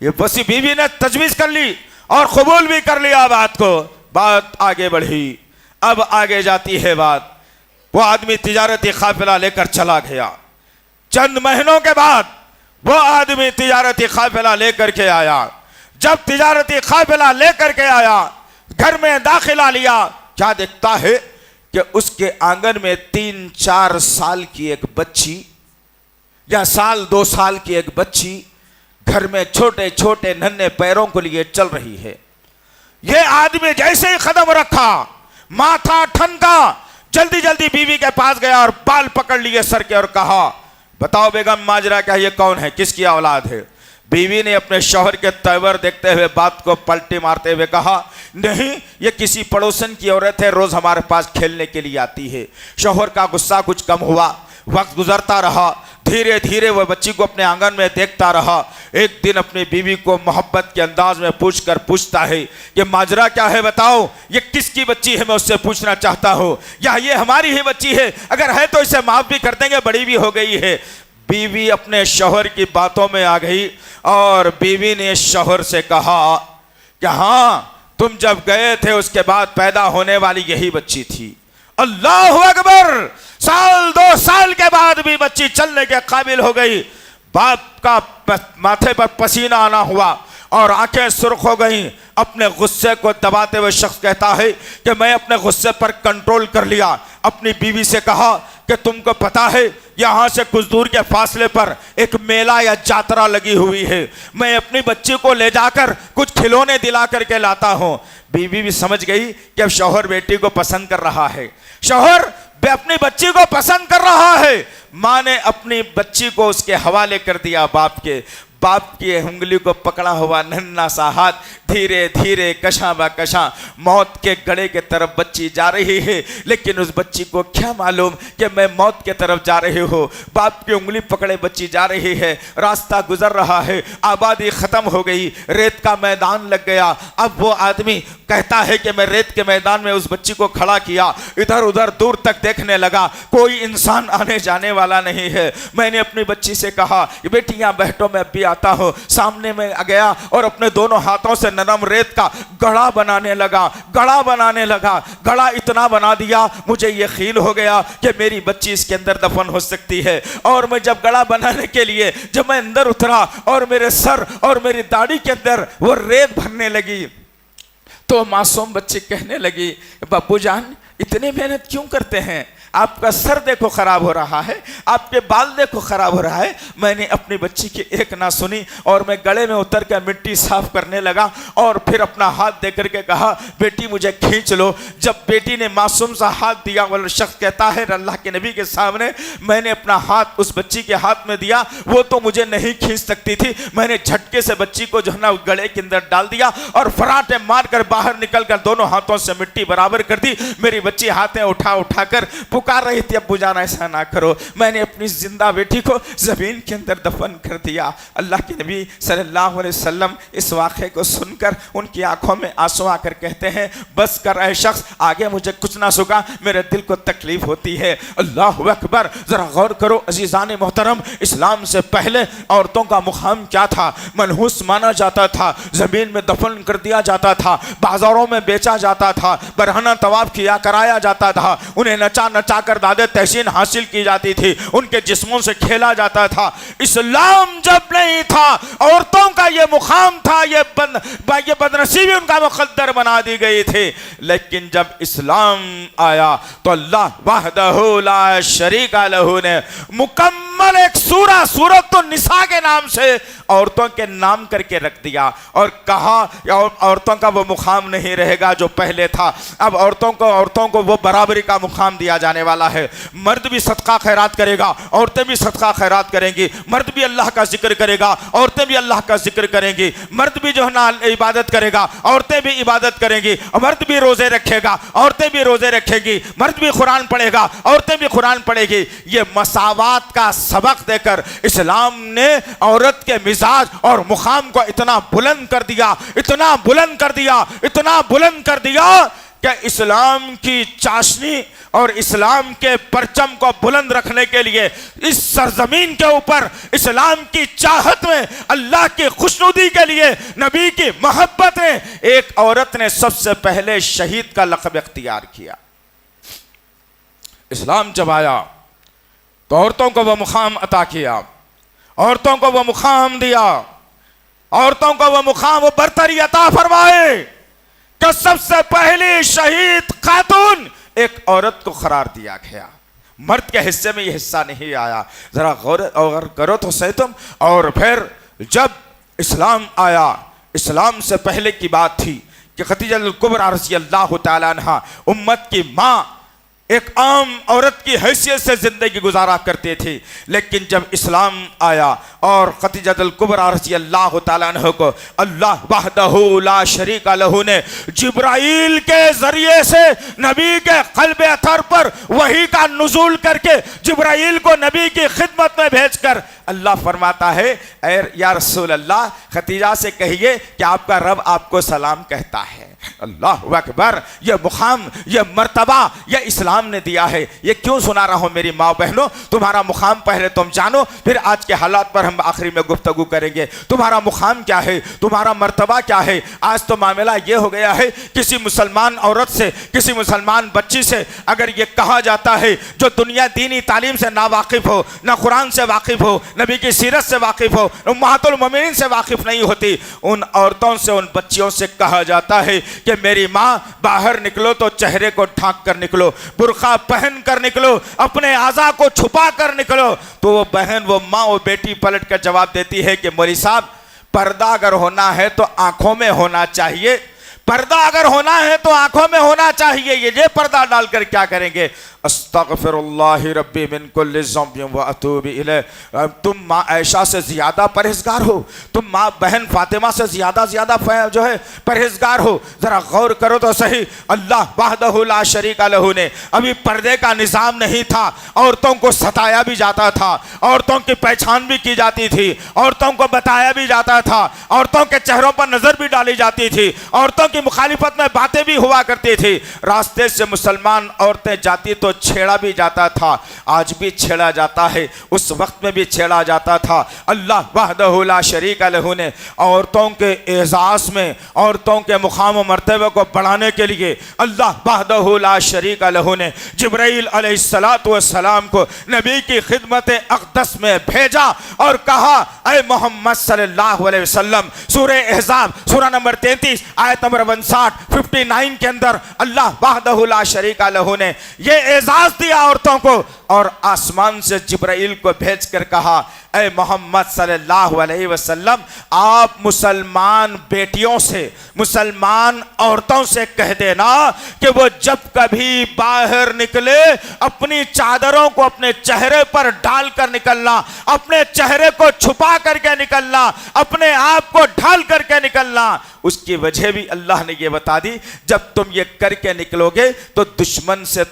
ये बसी बीवी ने तजवीज़ कर ली और कबूल भी कर लिया बात को। बात आगे बढ़ी। अब आगे जाती है बात। वो आदमी तिजारती काफिला लेकर चला गया। चंद महीनों के बाद वो आदमी तिजारती काफिला लेकर के आया। जब तिजारती काफिला लेकर के आया, घर में दाखिला लिया, क्या देखता है कि उसके आंगन में 3-4 साल की एक बच्ची या 1-2 साल की एक बच्ची घर में छोटे छोटे नन्हे पैरों को लिए चल रही है। यह आदमी जैसे ही कदम रखा, माथा ठनका, जल्दी जल्दी बीवी के पास गया और बाल पकड़ लिए सर के और कहा, बताओ बेगम माजरा, क्या ये कौन है, किसकी औलाद है? बीवी ने अपने शौहर के तेवर देखते हुए बात को पलटी मारते हुए कहा, नहीं, ये किसी पड़ोसन की औरत है, रोज हमारे पास खेलने के लिए आती है। शौहर का गुस्सा कुछ कम हुआ। वक्त गुजरता रहा। धीरे धीरे वह बच्ची को अपने आंगन में देखता रहा। एक दिन अपनी बीवी को मोहब्बत के अंदाज में पूछता है कि माजरा क्या है, बताओ ये किसकी बच्ची है, मैं उससे पूछना चाहता हूँ, या ये हमारी ही बच्ची है? अगर है तो इसे माफ भी कर देंगे, बड़ी भी हो गई है। बीवी अपने शौहर की बातों में आ गई और बीवी ने शौहर से कहा कि हाँ, तुम जब गए थे उसके बाद पैदा होने वाली यही बच्ची थी। अल्लाहु अकबर। 1-2 साल के बाद भी बच्ची चलने के काबिल हो गई। बाप का माथे पर पसीना आना हुआ और आंखें सुर्ख हो गईं। अपने गुस्से को दबाते हुए शख्स कहता है कि मैं अपने गुस्से पर कंट्रोल कर लिया। अपनी बीवी से कहा कि तुमको पता है यहाँ से कुछ दूर के फासले पर एक मेला या जातरा लगी हुई है, मैं अपनी बच्ची को ले जाकर कुछ खिलौने दिला करके लाता हूँ। बीवी भी समझ गई कि अब शौहर बेटी को पसंद कर रहा है, शौहर अपनी बच्ची को पसंद कर रहा है। माँ ने अपनी बच्ची को उसके हवाले कर दिया बाप के। बाप की उंगली को पकड़ा हुआ नन्हा सा हाथ धीरे धीरे कशा ब कशा मौत के गड़े के तरफ बच्ची जा रही है। लेकिन उस बच्ची को क्या मालूम कि मैं मौत के तरफ जा रही हूँ। बाप की उंगली पकड़े बच्ची जा रही है। रास्ता गुजर रहा है, आबादी खत्म हो गई, रेत का मैदान लग गया। अब वो आदमी कहता है कि मैं रेत के मैदान में उस बच्ची को खड़ा किया, इधर उधर दूर तक देखने लगा, कोई इंसान आने जाने वाला नहीं है। मैंने अपनी बच्ची से कहा कि बेटी यहाँ बैठो, मैं अभी आता हूँ। सामने में आ गया और अपने दोनों हाथों से नरम रेत का गड़ा बनाने लगा। गड़ा इतना बना दिया, मुझे यकीन हो गया कि मेरी बच्ची इसके अंदर दफन हो सकती है। और मैं जब गड़ा बनाने के लिए जब मैं अंदर उतरा और मेरे सर और मेरी दाढ़ी के अंदर वो रेत भरने लगी, तो मासूम बच्ची कहने लगी, बापू जान इतनी मेहनत क्यों करते हैं? आपका सर देखो खराब हो रहा है, आपके बाल देखो खराब हो रहा है। मैंने अपनी बच्ची की एक ना सुनी और मैं गले में उतर कर मिट्टी साफ करने लगा और फिर अपना हाथ दे करके कहा, बेटी मुझे खींच लो। जब बेटी ने मासूम सा हाथ दिया, वो शख्स कहता है अल्लाह के नबी के सामने मैंने अपना हाथ उस बच्ची के हाथ में दिया, वो तो मुझे नहीं खींच सकती थी। मैंने झटके से बच्ची को जो है ना गले के अंदर डाल दिया और फराटे मार कर बाहर निकल कर दोनों हाथों से मिट्टी बराबर कर दी। मेरी बच्ची हाथें उठा उठा कर पुकार रही थी, अब्बू जान ऐसा ना करो। मैंने अपनी जिंदा बेटी को जमीन के अंदर दफन कर दिया। अल्लाह के नबी सल्लल्लाहु अलैहि वसल्लम इस वाक़े को सुनकर उनकी आंखों में आंसू आकर कहते हैं, बस कर ऐ शख्स, आगे मुझे कुछ ना सुगा, मेरे दिल को तकलीफ होती है। अल्लाह अकबर। जरा गौर करो अजीज़ान मोहतरम, इस्लाम से पहले औरतों का मुकाम क्या था? मनहूस माना जाता था, जमीन में दफन कर दिया जाता था, बाजारों में बेचा जाता था, बरहना तवाफ किया कराया जाता था, उन्हें नचा नचा कर दादे तहसीन हासिल की जाती थी, उनके जिस्मों से खेला जाता था। इस्लाम जब नहीं था, औरतों का ये मुकाम था, ये बदनसीबी उनका मुकद्दर बना दी गई थी। लेकिन जब इस्लाम आया तो अल्लाह वहदहू ला शरीका लहू ने मुकम्मल एक सूरत तो निसा के नाम से औरतों के नाम करके रख दिया और कहा औरतों का वो मुकाम नहीं रहेगा जो पहले था। अब औरतों को वो बराबरी का मुकाम दिया जाने वाला है। मर्द भी सदका खैरात करेगा, औरतें भी सदका खैरात करेंगी। मर्द भी अल्लाह का जिक्र करेगा, औरतें भी अल्लाह का जिक्र करेंगी। मर्द भी जो है ना इबादत करेगा, औरतें भी इबादत करेंगी। मर्द भी रोजे रखेगा, औरतें भी रोजे रखेगी। मर्द भी कुरान पढ़ेगा, औरतें भी कुरान पढ़ेगी। ये मसावात का सबक देकर इस्लाम ने औरत के मिजाज और मुकाम को इतना बुलंद कर दिया, इतना बुलंद कर दिया कि इस्लाम की चाशनी और इस्लाम के परचम को बुलंद रखने के लिए इस सरजमीन के ऊपर इस्लाम की चाहत में, अल्लाह की खुशनुदी के लिए, नबी की मोहब्बत में एक औरत ने सबसे पहले शहीद का लक़ब इख्तियार किया। इस्लाम जब आया तो औरतों को वह मुकाम अता किया, औरतों को वह मुकाम दिया, औरतों को वह मुकाम, वह बरतरी अता फरमाए कि सबसे पहली शहीद खातून एक औरत को करार दिया गया। मर्द के हिस्से में यह हिस्सा नहीं आया। जरा गौर करो तो सही तुम। और फिर जब इस्लाम आया, इस्लाम से पहले की बात थी कि खदीजा कुबरा रज़ी अल्लाह तआला अन्हा उम्मत की माँ एक आम औरत की हैसियत से जिंदगी गुजारा करते थे। लेकिन जब इस्लाम आया और खदीजा कुबरा रज़ी अल्लाह तआला अन्हा को अल्लाह वहदहू ला शरीका लहू ने जिब्राइल के जरिए से नबी के क़ल्ब अतर पर वही का नुज़ूल करके जिब्राइल को नबी की खिदमत में भेजकर अल्लाह फरमाता है, ऐ या रसूल अल्लाह, खदीजा से कहिए कि आपका रब आपको सलाम कहता है। अल्लाह अकबर। यह मुकाम, यह मर्तबा यह इस्लाम ने दिया है। यह क्यों सुना रहा हूं मेरी माँ बहनों? तुम्हारा मुकाम पहले तुम जानो, फिर आज के हालात पर हम आखिरी में गुफ्तगू करेंगे। तुम्हारा मुकाम क्या है, तुम्हारा मर्तबा क्या है? आज तो मामला यह हो गया है, किसी मुसलमान औरत से, किसी मुसलमान बच्ची से अगर यह कहा जाता है जो दुनिया दीनी तालीम से ना वाकिफ हो, ना कुरान से वाकिफ हो, नबी की सीरत से वाकिफ हो, उम्महातुल मोमिनीन से वाकिफ नहीं होती, उन औरतों से, उन बच्चियों से कहा जाता है कि मेरी माँ बाहर निकलो तो चेहरे को ढांक कर निकलो, बुर्का पहन कर निकलो, अपने आज़ा को छुपा कर निकलो। तो वो बहन, वो माँ, वो बेटी पलट कर जवाब देती है कि मौलवी साहब, पर्दा अगर होना है तो आंखों में होना चाहिए, पर्दा अगर होना है तो आंखों में होना चाहिए। ये पर्दा डालकर क्या करेंगे? अस्तगफिरुल्लाह रब्बी मिन कुल्लि ज़ंबिन व अतूबु इलैह। तुम माँ आयशा से ज़्यादा परहेजगार हो, तुम माँ बहन फातिमा से ज़्यादा जो है परहेजगार हो। ज़रा गौर करो तो सही। अल्लाह वहदहू ला शरीका लहू ने, अभी पर्दे का निज़ाम नहीं था, औरतों को सताया भी जाता था, औरतों की पहचान भी की जाती थी, औरतों को बताया भी जाता था, औरतों के चेहरों पर नज़र भी डाली जाती थी, औरतों की मुखालिफत में बातें भी हुआ करती थी। रास्ते से मुसलमान औरतें जाती तो छेड़ा भी जाता था, आज भी छेड़ा जाता है, उस वक्त में भी छेड़ा जाता था। अल्लाह वहदहू ला शरीका लहू ने औरतों के एजाज़ में, औरतों के मुकाम व मर्तबे को बढ़ाने के लिए अल्लाह वहदहू ला शरीका लहू ने जिब्राइल अलैहिस्सलातु वस्सलाम को नबी की खिदमत अक़दस में भेजा और कहा, ऐ मोहम्मद सल्लल्लाहु अलैहि वसल्लम, सूरह अहज़ाब सूरह नंबर 33 आयत नंबर 59 के अंदर अल्लाह वहदहू ला शरीका लहू ने ये एजाज दिया औरतों को और आसमान से जिब्राइल को भेजकर कहा, ऐ मोहम्मद सल्लल्लाहु अलैहि वसल्लम, आप मुसलमान बेटियों से, मुसलमान औरतों से कह देना कि वो जब कभी बाहर निकले अपनी चादरों को अपने चेहरे पर डाल कर निकलना, अपने चेहरे को छुपा करके निकलना, अपने आप को ढाल करके निकलना। उसकी वजह भी अल्लाह ने ये बता दी, जब तुम ये करके निकलोगे तो दुश्मन से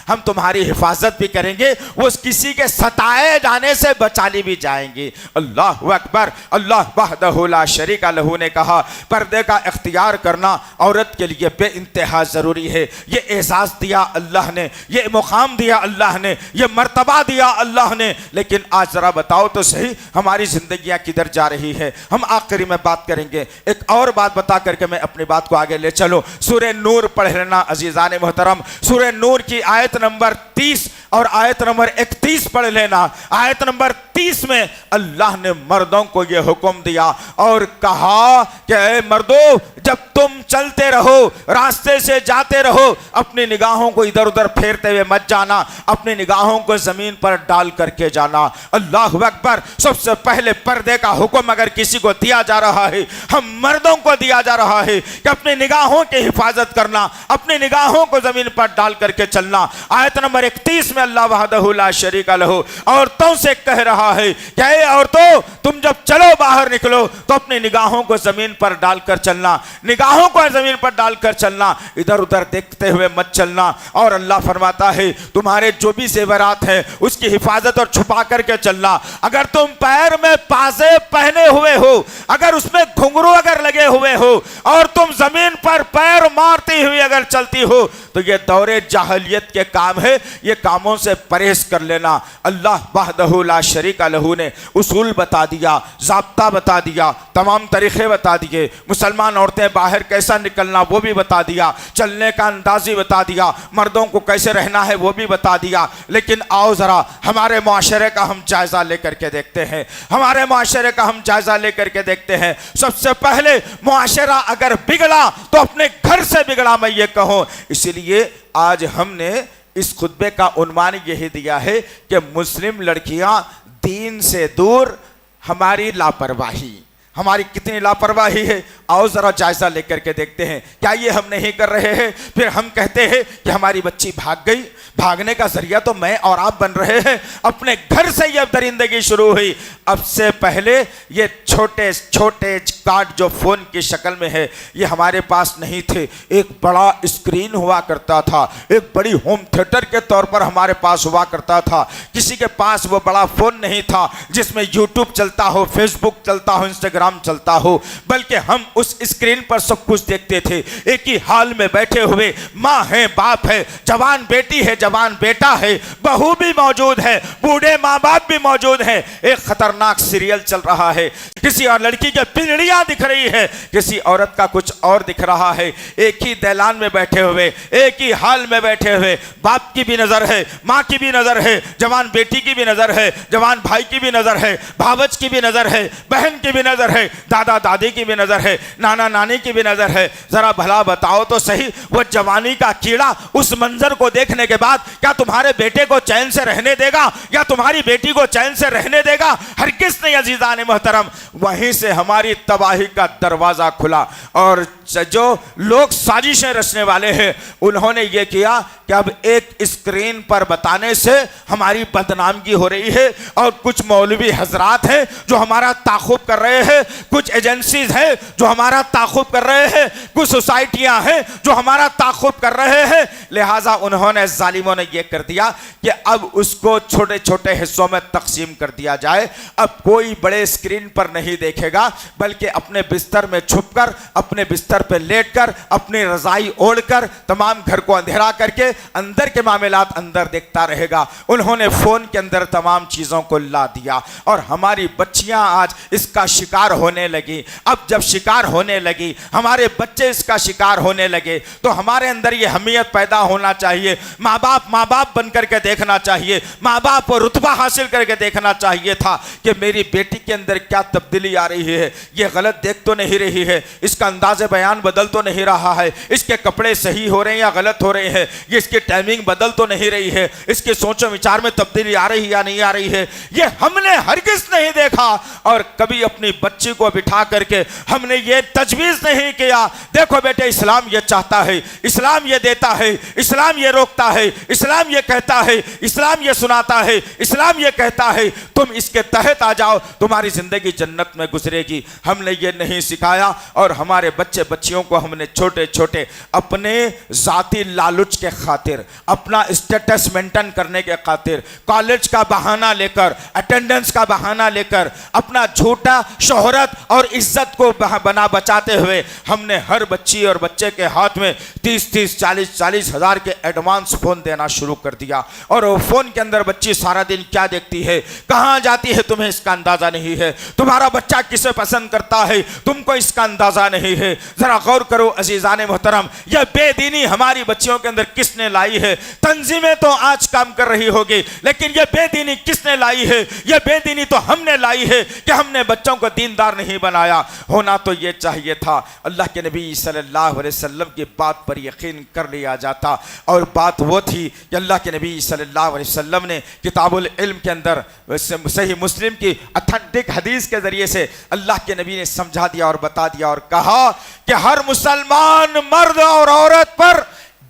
हम तुम्हारी हिफाजत भी करेंगे, वो किसी के सताए जाने से बचाली भी जाएंगी। अल्लाह अकबर। अल्लाह वहदहू ला शरीका लहू ने कहा, पर्दे का इख्तियार करना औरत के लिए बे इंतहा ज़रूरी है। ये एजाज़ दिया अल्लाह ने, ये मुकाम दिया अल्लाह ने, ये मर्तबा दिया अल्लाह ने। लेकिन आज ज़रा बताओ तो सही, हमारी ज़िंदगियाँ किधर जा रही है? हम आखिरी में बात करेंगे। एक और बात बता करके मैं अपनी बात को आगे ले चलो। सूरह नूर पढ़ लेना अजीज़ान मोहतरम, सूरह नूर की आयत नंबर 30 और आयत नंबर 31 पढ़ लेना। आयत नंबर 30 में अल्लाह ने मर्दों को यह हुक्म दिया और कहा कि ऐ मर्दों, जब तुम चलते रहो, रास्ते से जाते रहो, अपनी निगाहों को इधर उधर फेरते हुए मत जाना, अपनी निगाहों को जमीन पर डाल करके जाना। अल्लाह अकबर। सबसे पहले पर्दे का हुक्म अगर किसी को दिया जा रहा है, हम मर्दों को दिया जा रहा है कि अपनी निगाहों की हिफाजत करना, अपनी निगाहों को जमीन पर डाल करके चलना। आयत नंबर 31 में अल्लाह वहदहू ला शरीका लहू औरतों से कह रहा रहा है क्या ये औरतों, तुम जब चलो बाहर निकलो तो अपनी निगाहों को जमीन पर डालकर चलना, निगाहों को जमीन पर डालकर चलना, इधर उधर देखते हुए मत चलना। और अल्लाह फरमाता है तुम्हारे जो भी जेवरात हैं उसकी हिफाजत और छुपा करके चलना। अगर तुम पैर में पाजे पहने हुए हो, अगर उसमें घुंघरू अगर लगे हुए हो और तुम जमीन पर पैर मारती हुई अगर चलती हो तो ये दौरे जाहलियत के काम है, ये कामों से परहेज कर लेना। अल्लाह वहदहू ला शरीका लहू ने उसूल बता दिया, ज़ाब्ता बता दिया, तमाम तरीक़े बता दिए, मुसलमान औरतें बाहर कैसा निकलना वो भी बता दिया, चलने का अंदाज़ी बता दिया, मर्दों को कैसे रहना है वो भी बता दिया। लेकिन आओ ज़रा हमारे मुआशरे का हम जायज़ा लेकर के देखते हैं, हमारे मुआशरे का हम जायज़ा लेकर के देखते हैं। सबसे पहले मुआशरा अगर बिगड़ा तो अपने घर से बिगड़ा, मैं ये कहूँ। इसलिए आज हमने इस खुतबे का उन्वान यही दिया है कि मुस्लिम लड़कियां दीन से दूर, हमारी लापरवाही, हमारी कितनी लापरवाही है, आओ जरा जायजा लेकर के देखते हैं। क्या ये हम नहीं कर रहे हैं? फिर हम कहते हैं कि हमारी बच्ची भाग गई, भागने का जरिया तो मैं और आप बन रहे हैं। अपने घर से ये दरिंदगी शुरू हुई। अब से पहले ये छोटे छोटे कार्ड जो फोन की शक्ल में है ये हमारे पास नहीं थे, एक बड़ा स्क्रीन हुआ करता था, एक बड़ी होम थिएटर के तौर पर हमारे पास हुआ करता था। किसी के पास वो बड़ा फोन नहीं था जिसमें यूट्यूब चलता हो, फेसबुक चलता हो, इंस्टाग्राम चलता हो, बल्कि हम उस स्क्रीन पर सब कुछ देखते थे। एक ही हाल में बैठे हुए माँ है, बाप है, जवान बेटी है, जवान बेटा है, बहू भी मौजूद है, बूढ़े माँ बाप भी मौजूद है। एक खतरनाक सीरियल चल रहा है, किसी और लड़की की पिंडलियां दिख रही है, किसी औरत का कुछ और दिख रहा है। एक ही दैलान में बैठे हुए, एक ही हाल में बैठे हुए, बाप की भी नजर है, माँ की भी नजर है, जवान बेटी की भी नजर है, जवान भाई की भी नजर है, भावच की भी नजर है, बहन की भी नजर है, दादा दादी की भी नजर है, नाना नानी की भी नजर है। जरा भला बताओ तो सही, वो जवानी का कीड़ा उस मंजर को देखने के बाद क्या तुम्हारे बेटे को चैन से रहने देगा या तुम्हारी बेटी को चैन से रहने देगा? हरगिज़ नहीं अजीज़ान मोहतरम। वहीं से हमारी तबाही का दरवाजा खुला और जो लोग साजिशें रचने वाले हैं उन्होंने ये किया कि अब एक स्क्रीन पर बताने से हमारी बदनामी हो रही है। और कुछ मौलवी हजरात हैं जो हमारा ताक़ुब कर रहे हैं, कुछ एजेंसीज हैं जो हमारा ताक़ुब कर रहे हैं, कुछ सोसाइटियां हैं जो हमारा ताक़ुब कर रहे हैं। लिहाजा उन्होंने जालिमों ने यह कर दिया कि अब उसको छोटे छोटे हिस्सों में तकसीम कर दिया जाए। अब कोई बड़े स्क्रीन पर नहीं देखेगा, बल्कि अपने बिस्तर में छुपकर, अपने बिस्तर पर लेटकर, अपनी रजाई ओढ़कर, तमाम घर को अंधेरा करके अंदर के मामलात अंदर देखता रहेगा। उन्होंने फोन के अंदर तमाम चीजों को ला दिया और हमारी बच्चियां आज इसका शिकार होने लगी। अब जब शिकार होने लगी, हमारे बच्चे इसका शिकार होने लगे, तो हमारे अंदर ये हमीयत पैदा होना चाहिए। माँ बाप बन करके देखना चाहिए, माँ बाप को रुतबा हासिल करके देखना चाहिए था कि मेरी बेटी के अंदर क्या तब्दीली आ रही है। ये गलत देख तो नहीं रही है, इसका अंदाज़े बयान बदल तो नहीं रहा है, इसके कपड़े सही हो रहे हैं या गलत हो रहे हैं, ये इसकी टाइमिंग बदल तो नहीं रही है, इसके सोचो विचार में तब्दीली आ रही है या नहीं आ रही है, ये हमने हरगिज़ नहीं देखा। और कभी अपनी बच्ची को बिठा करके हमने ये तजवीज़ नहीं किया, देखो बेटे इस्लाम ये चाहता है, इस्लाम ये देता है, इस्लाम ये रोकता है, इस्लाम ये कहता है, इस्लाम ये सुनाता है, इस्लाम ये कहता है, तुम इसके तहत आ जाओ, तुम्हारी जिंदगी जन्नत में गुजरेगी। हमने ये नहीं सिखाया और हमारे बच्चे बच्चियों को हमने छोटे छोटे अपने जाती लालच के खातिर, अपना स्टेटस मेंटेन करने के खातिर, कॉलेज का बहाना लेकर, अटेंडेंस का बहाना लेकर, अपना झूठा शोहरत और इज्जत को बना बचाते हुए हमने हर बच्ची और बच्चे के हाथ में 30-30, 40-40 हज़ार के एडवांस फ़ोन देना शुरू कर दिया। और वो फ़ोन के अंदर बच्ची सारा दिन क्या देखती है, कहाँ जाती है, तुम्हें इसका अंदाज़ा नहीं है। तुम्हारा बच्चा किसे पसंद करता है, तुमको इसका अंदाज़ा नहीं है। ज़रा गौर करो अजीज़ान मोहतरम, यह बेदीनी हमारी बच्चियों के अंदर किसने लाई है? तंजीमें तो आज काम कर रही होगी, लेकिन यह बेदीनी किसने लाई है? यह बेदीनी तो हमने लाई है कि हमने बच्चों को दीनदार नहीं बनाया। होना तो यह चाहिए था, अल्लाह के नबी सल्लल्लाहु अलैहि वसल्लम की बात पर यकीन कर लिया जाता। और बात वो थी कि अल्लाह के नबी सल्लल्लाहु अलैहि वसल्लम ने किताबुल इल्म के अंदर सही मुस्लिम की ऑथेंटिक हदीस के ज़रिए से अल्लाह के नबी ने समझा दिया और बता दिया और कहा कि हर मुसलमान मर्द और औरत पर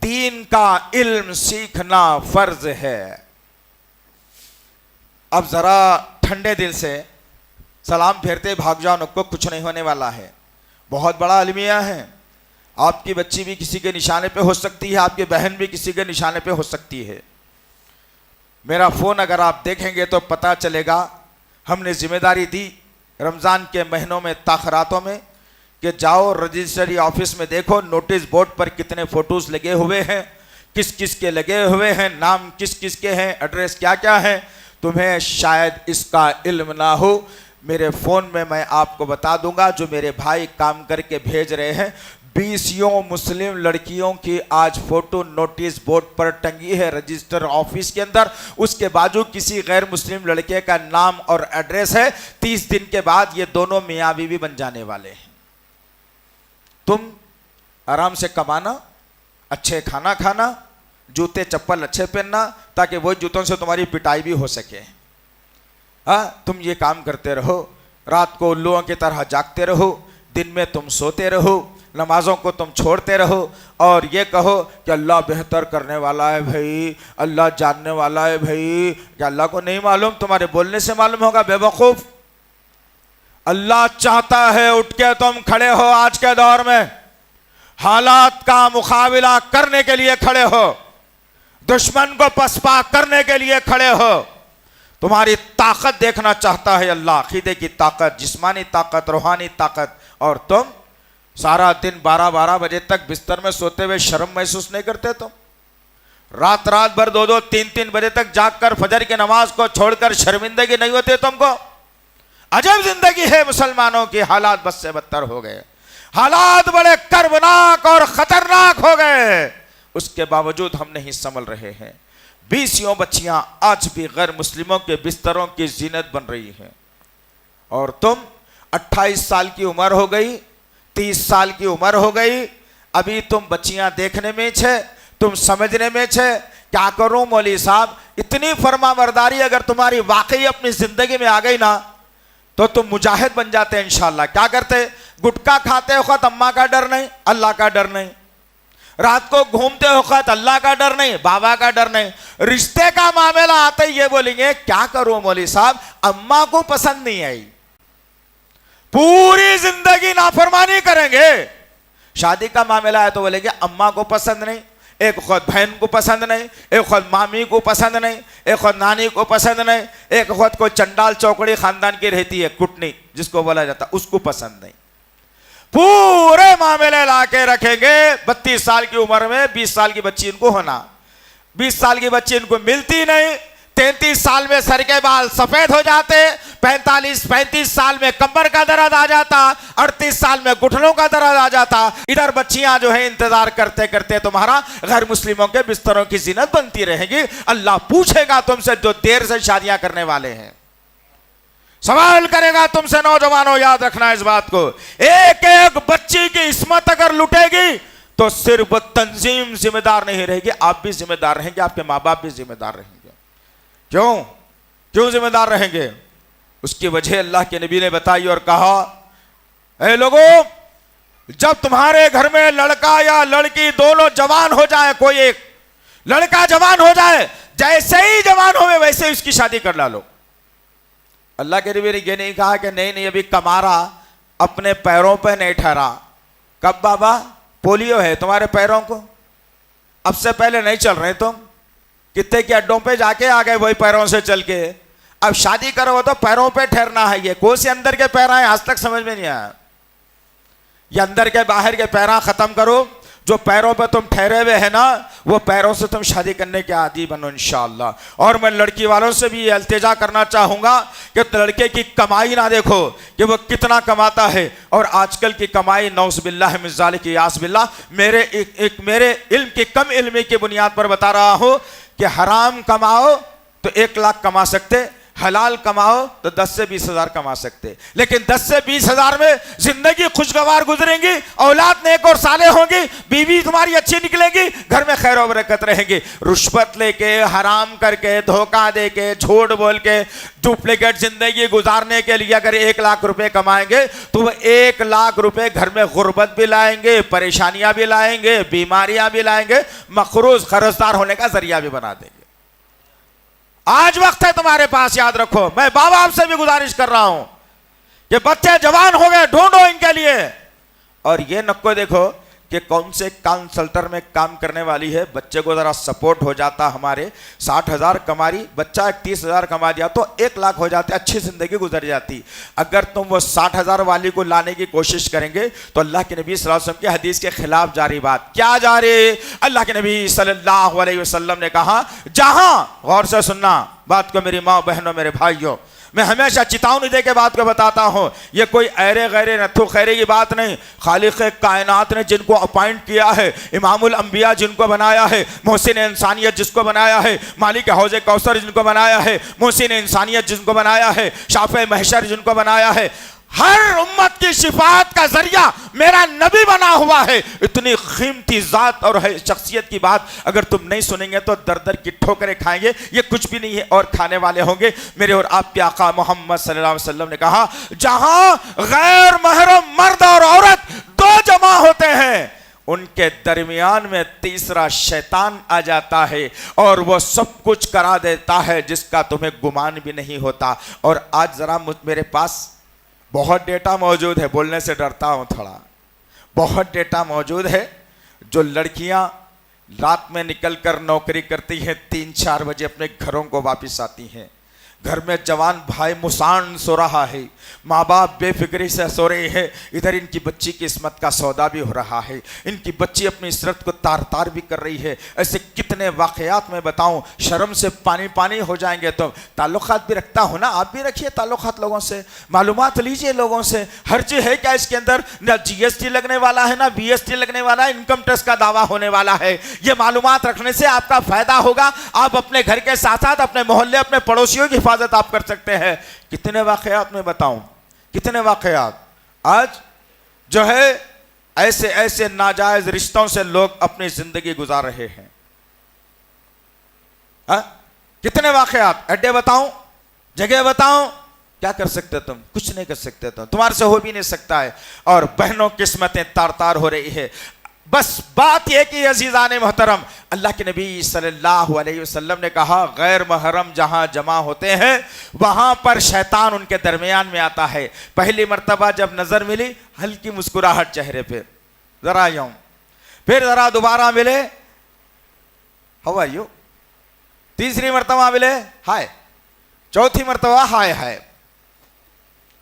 दीन का इल्म सीखना फर्ज है। अब जरा ठंडे दिल से सलाम फेरते भाग जाओ, नको कुछ नहीं होने वाला है। बहुत बड़ा अलमिया है। आपकी बच्ची भी किसी के निशाने पे हो सकती है, आपकी बहन भी किसी के निशाने पे हो सकती है। मेरा फ़ोन अगर आप देखेंगे तो पता चलेगा, हमने जिम्मेदारी दी रमज़ान के महीनों में ताखरातों में कि जाओ रजिस्ट्री ऑफिस में देखो नोटिस बोर्ड पर कितने फ़ोटोज़ लगे हुए हैं, किस किस के लगे हुए हैं, नाम किस किस के हैं, एड्रेस क्या क्या है। तुम्हें शायद इसका इल्म ना हो, मेरे फ़ोन में मैं आपको बता दूंगा, जो मेरे भाई काम करके भेज रहे हैं, 20 मुस्लिम लड़कियों की आज फोटो नोटिस बोर्ड पर टंगी है रजिस्टर ऑफिस के अंदर। उसके बाजू किसी गैर मुस्लिम लड़के का नाम और एड्रेस है। 30 दिन के बाद ये दोनों मियाँ बीवी बन जाने वाले हैं। तुम आराम से कमाना, अच्छे खाना खाना, जूते चप्पल अच्छे पहनना, ताकि वो जूतों से तुम्हारी पिटाई भी हो सके। हाँ, तुम ये काम करते रहो, रात को उल्लुओं की तरह जागते रहो, दिन में तुम सोते रहो, नमाजों को तुम छोड़ते रहो और ये कहो कि अल्लाह बेहतर करने वाला है भाई, अल्लाह जानने वाला है भाई। क्या अल्लाह को नहीं मालूम? तुम्हारे बोलने से मालूम होगा बेवकूफ़। अल्लाह चाहता है उठ के तुम खड़े हो, आज के दौर में हालात का मुकाबला करने के लिए खड़े हो, दुश्मन को पसपा करने के लिए खड़े हो। तुम्हारी ताकत देखना चाहता है अल्लाह, अकीदे की ताकत, जिस्मानी ताकत, रूहानी ताकत। और तुम सारा दिन 12-12 बजे तक बिस्तर में सोते हुए शर्म महसूस नहीं करते? तुम रात रात भर 2-2, 3-3 बजे तक जागकर फजर की नमाज को छोड़कर शर्मिंदगी नहीं होती तुमको? अजब जिंदगी है मुसलमानों की। हालात बद से बदतर हो गए, हालात बड़े कर्बनाक और खतरनाक हो गए, उसके बावजूद हम नहीं संभल रहे हैं। 20 बच्चियां आज भी गैर मुस्लिमों के बिस्तरों की जीनत बन रही हैं। और तुम 28 साल की उम्र हो गई, 30 साल की उम्र हो गई, अभी तुम बच्चियां देखने में छे, तुम समझने में छे। क्या करूं मौली साहब? इतनी फरमाबरदारी अगर तुम्हारी वाकई अपनी जिंदगी में आ गई ना, तो तुम मुजाहिद बन जाते इंशाअल्लाह। क्या करते? गुटखा खाते वक्त अम्मा का डर नहीं, अल्लाह का डर नहीं। रात को घूमते वक्त अल्लाह का डर नहीं, बाबा का डर नहीं। रिश्ते का मामला आते ही ये बोलेंगे क्या करूं मौली साहब, अम्मा को पसंद नहीं आई। पूरी जिंदगी नाफरमानी करेंगे। शादी का मामला है तो बोलेंगे अम्मा को पसंद नहीं, एक वक्त बहन को पसंद नहीं, एक वक्त मामी को पसंद नहीं, एक वक्त नानी को पसंद नहीं, एक वक्त कोई चंडाल चौकड़ी खानदान की रहती है, कुटनी जिसको बोला जाता, उसको पसंद नहीं। पूरे मामले लाके रखेंगे। 32 साल की उम्र में 20 साल की बच्ची इनको होना, 20 साल की बच्ची इनको मिलती नहीं। 33 साल में सर के बाल सफेद हो जाते, 35 साल में कमर का दर्द आ जाता, 38 साल में घुटनों का दर्द आ जाता। इधर बच्चियां जो है इंतजार करते करते तुम्हारा गैर मुस्लिमों के बिस्तरों की जीनत बनती रहेगी। अल्लाह पूछेगा तुमसे जो देर से शादियां करने वाले हैं, सवाल करेगा तुमसे। नौजवानों याद रखना इस बात को, एक एक बच्ची की इस्मत अगर लुटेगी तो सिर्फ वो तंजीम जिम्मेदार नहीं रहेगी, आप भी जिम्मेदार रहेंगे, आपके माँ बाप भी जिम्मेदार रहेंगे। क्यों जिम्मेदार रहेंगे? उसकी वजह अल्लाह के नबी ने बताई और कहा, ऐ लोगों, जब तुम्हारे घर में लड़का या लड़की दोनों जवान हो जाए, कोई एक लड़का जवान हो जाए, जैसे ही जवान हो वैसे ही उसकी शादी कर ला लो। अल्लाह के नबी ने ये नहीं कहा कि नहीं अभी कमारा अपने पैरों पे नहीं ठहरा। कब बाबा? पोलियो है तुम्हारे पैरों को, अब से पहले नहीं चल रहे तुम, कितने के अड्डों पे जाके आ गए वही पैरों से चल के। अब शादी करो तो पैरों पे ठहरना है। ये कौन से अंदर के पैर हैं, आज तक समझ में नहीं आया। ये अंदर के बाहर के पैरा खत्म करो। जो पैरों पे तुम ठहरे हुए है ना, वो पैरों से तुम शादी करने के आदी बनो इंशाअल्लाह। और मैं लड़की वालों से भी ये इल्तिजा करना चाहूंगा कि लड़के की कमाई ना देखो कि वो कितना कमाता है, और आजकल की कमाई नौज़ुबिल्लाह मिन ज़ालिक यास बिल्लाह। मेरे इल्म की कम इल्मी की बुनियाद पर बता रहा हूं कि हराम कमाओ तो 1 लाख कमा सकते, हलाल कमाओ तो 10 से 20 हजार कमा सकते। लेकिन 10 से 20 हजार में जिंदगी खुशगवार गुजरेंगी, औलाद नेक और साले होंगी, बीवी तुम्हारी अच्छी निकलेगी, घर में खैर और बरकत रहेगी। रुश्वत लेके, हराम करके, धोखा दे के, झूठ बोल के, डुप्लीकेट जिंदगी गुजारने के लिए अगर 1 लाख रुपए कमाएंगे तो वह 1 लाख रुपए घर में गुर्बत भी लाएंगे, परेशानियां भी लाएंगे, बीमारियां भी लाएंगे, मखरूज कर्जदार होने का जरिया भी बना देंगे। आज वक्त है तुम्हारे पास, याद रखो। मैं बाप बाप से भी गुजारिश कर रहा हूं कि बच्चे जवान हो गए, ढूंढो इनके लिए। और ये नको देखो कि कौन से काउंसल्टर में काम करने वाली है, बच्चे को जरा सपोर्ट हो जाता। हमारे 60,000 कमा रही, बच्चा 30,000 कमा दिया तो 1 लाख हो जाते, अच्छी जिंदगी गुजर जाती। अगर तुम वो 60,000 वाली को लाने की कोशिश करेंगे तो अल्लाह के नबी सल्लल्लाहु अलैहि वसल्लम के हदीस के खिलाफ जा रही बात। क्या जा रही? अल्लाह के नबी सल्लल्लाहु अलैहि वसल्लम ने कहा, जहां, गौर से सुनना बात को मेरी माँ बहनों मेरे भाइयों, मैं हमेशा चेतावनी दे के बात को बताता हूं, ये कोई ऐरे गैरे नथु खैरे की बात नहीं। खालिक कायनात ने जिनको अपॉइंट किया है, इमामुल अंबिया जिनको बनाया है, मोहसिन इंसानियत जिसको बनाया है, मालिक हौज़े कौसर जिनको बनाया है, मोहसिन इंसानियत जिनको बनाया है, शाफ़े महशर जिनको बनाया है, हर उम्मत की शिफात का जरिया मेरा नबी बना हुआ है। इतनी कीमती जात और शख्सियत की बात अगर तुम नहीं सुनेंगे तो दर दर की ठोकरें खाएंगे, ये कुछ भी नहीं है और खाने वाले होंगे। मेरे और आपके आका मोहम्मद सल्लल्लाहु अलैहि वसल्लम ने कहा, जहां गैर महरम मर्द और औरत दो जमा होते हैं, उनके दरमियान में तीसरा शैतान आ जाता है और वो सब कुछ करा देता है जिसका तुम्हें गुमान भी नहीं होता। और आज जरा मेरे पास बहुत डेटा मौजूद है, बोलने से डरता हूं थोड़ा, बहुत डेटा मौजूद है। जो लड़कियां रात में निकलकर नौकरी करती हैं, 3-4 बजे अपने घरों को वापस आती हैं, घर में जवान भाई मुसान सो रहा है, माँ बाप बेफिक्री से सो रहे हैं, इधर इनकी बच्ची की इस्मत का सौदा भी हो रहा है, इनकी बच्ची अपनी इस्रत को तार तार भी कर रही है। ऐसे कितने वाकयात में बताऊं, शर्म से पानी पानी हो जाएंगे। तो ताल्लुकात भी रखता हो ना, आप भी रखिए ताल्लुकात लोगों से, मालूमात लीजिए लोगों से। हर चीज है क्या इसके अंदर? ना GST लगने वाला है, ना BST लगने वाला है, इनकम टैक्स का दावा होने वाला है। ये मालूमात रखने से आपका फायदा होगा, आप अपने घर के साथ साथ अपने मोहल्ले, अपने पड़ोसियों की हिफाजत आप कर सकते हैं। कितने वाकयात में बताऊं, कितने वाकयात आज जो है ऐसे ऐसे नाजायज रिश्तों से लोग अपनी जिंदगी गुजार रहे हैं। कितने वाकयात, अड्डे बताऊं, जगह बताऊं, क्या कर सकते तुम? कुछ नहीं कर सकते तुम, तुम्हारे से हो भी नहीं सकता है। और बहनों किस्मतें तार तार हो रही है। बस बात यह कि अजीज़ान मोहतरम, अल्लाह के नबी सल्लल्लाहु अलैहि वसल्लम ने कहा, गैर महरम जहां जमा होते हैं वहां पर शैतान उनके दरमियान में आता है। पहली मर्तबा जब नजर मिली, हल्की मुस्कुराहट चेहरे पे, जरा यूं, फिर जरा दोबारा मिले, हाउ आर यू, तीसरी मर्तबा मिले, हाय, चौथी मर्तबा हाय हाय,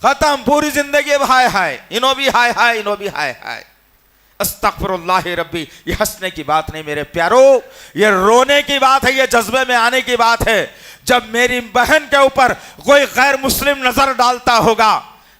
खत्म, पूरी जिंदगी अब हाय हाय, इनो भी हाय हाय, इनो भी हाय हाय। अस्तगफिरुल्लाह रब्बी, ये हंसने की बात नहीं मेरे प्यारो, ये रोने की बात है, ये जज्बे में आने की बात है। जब मेरी बहन के ऊपर कोई गैर मुस्लिम नजर डालता होगा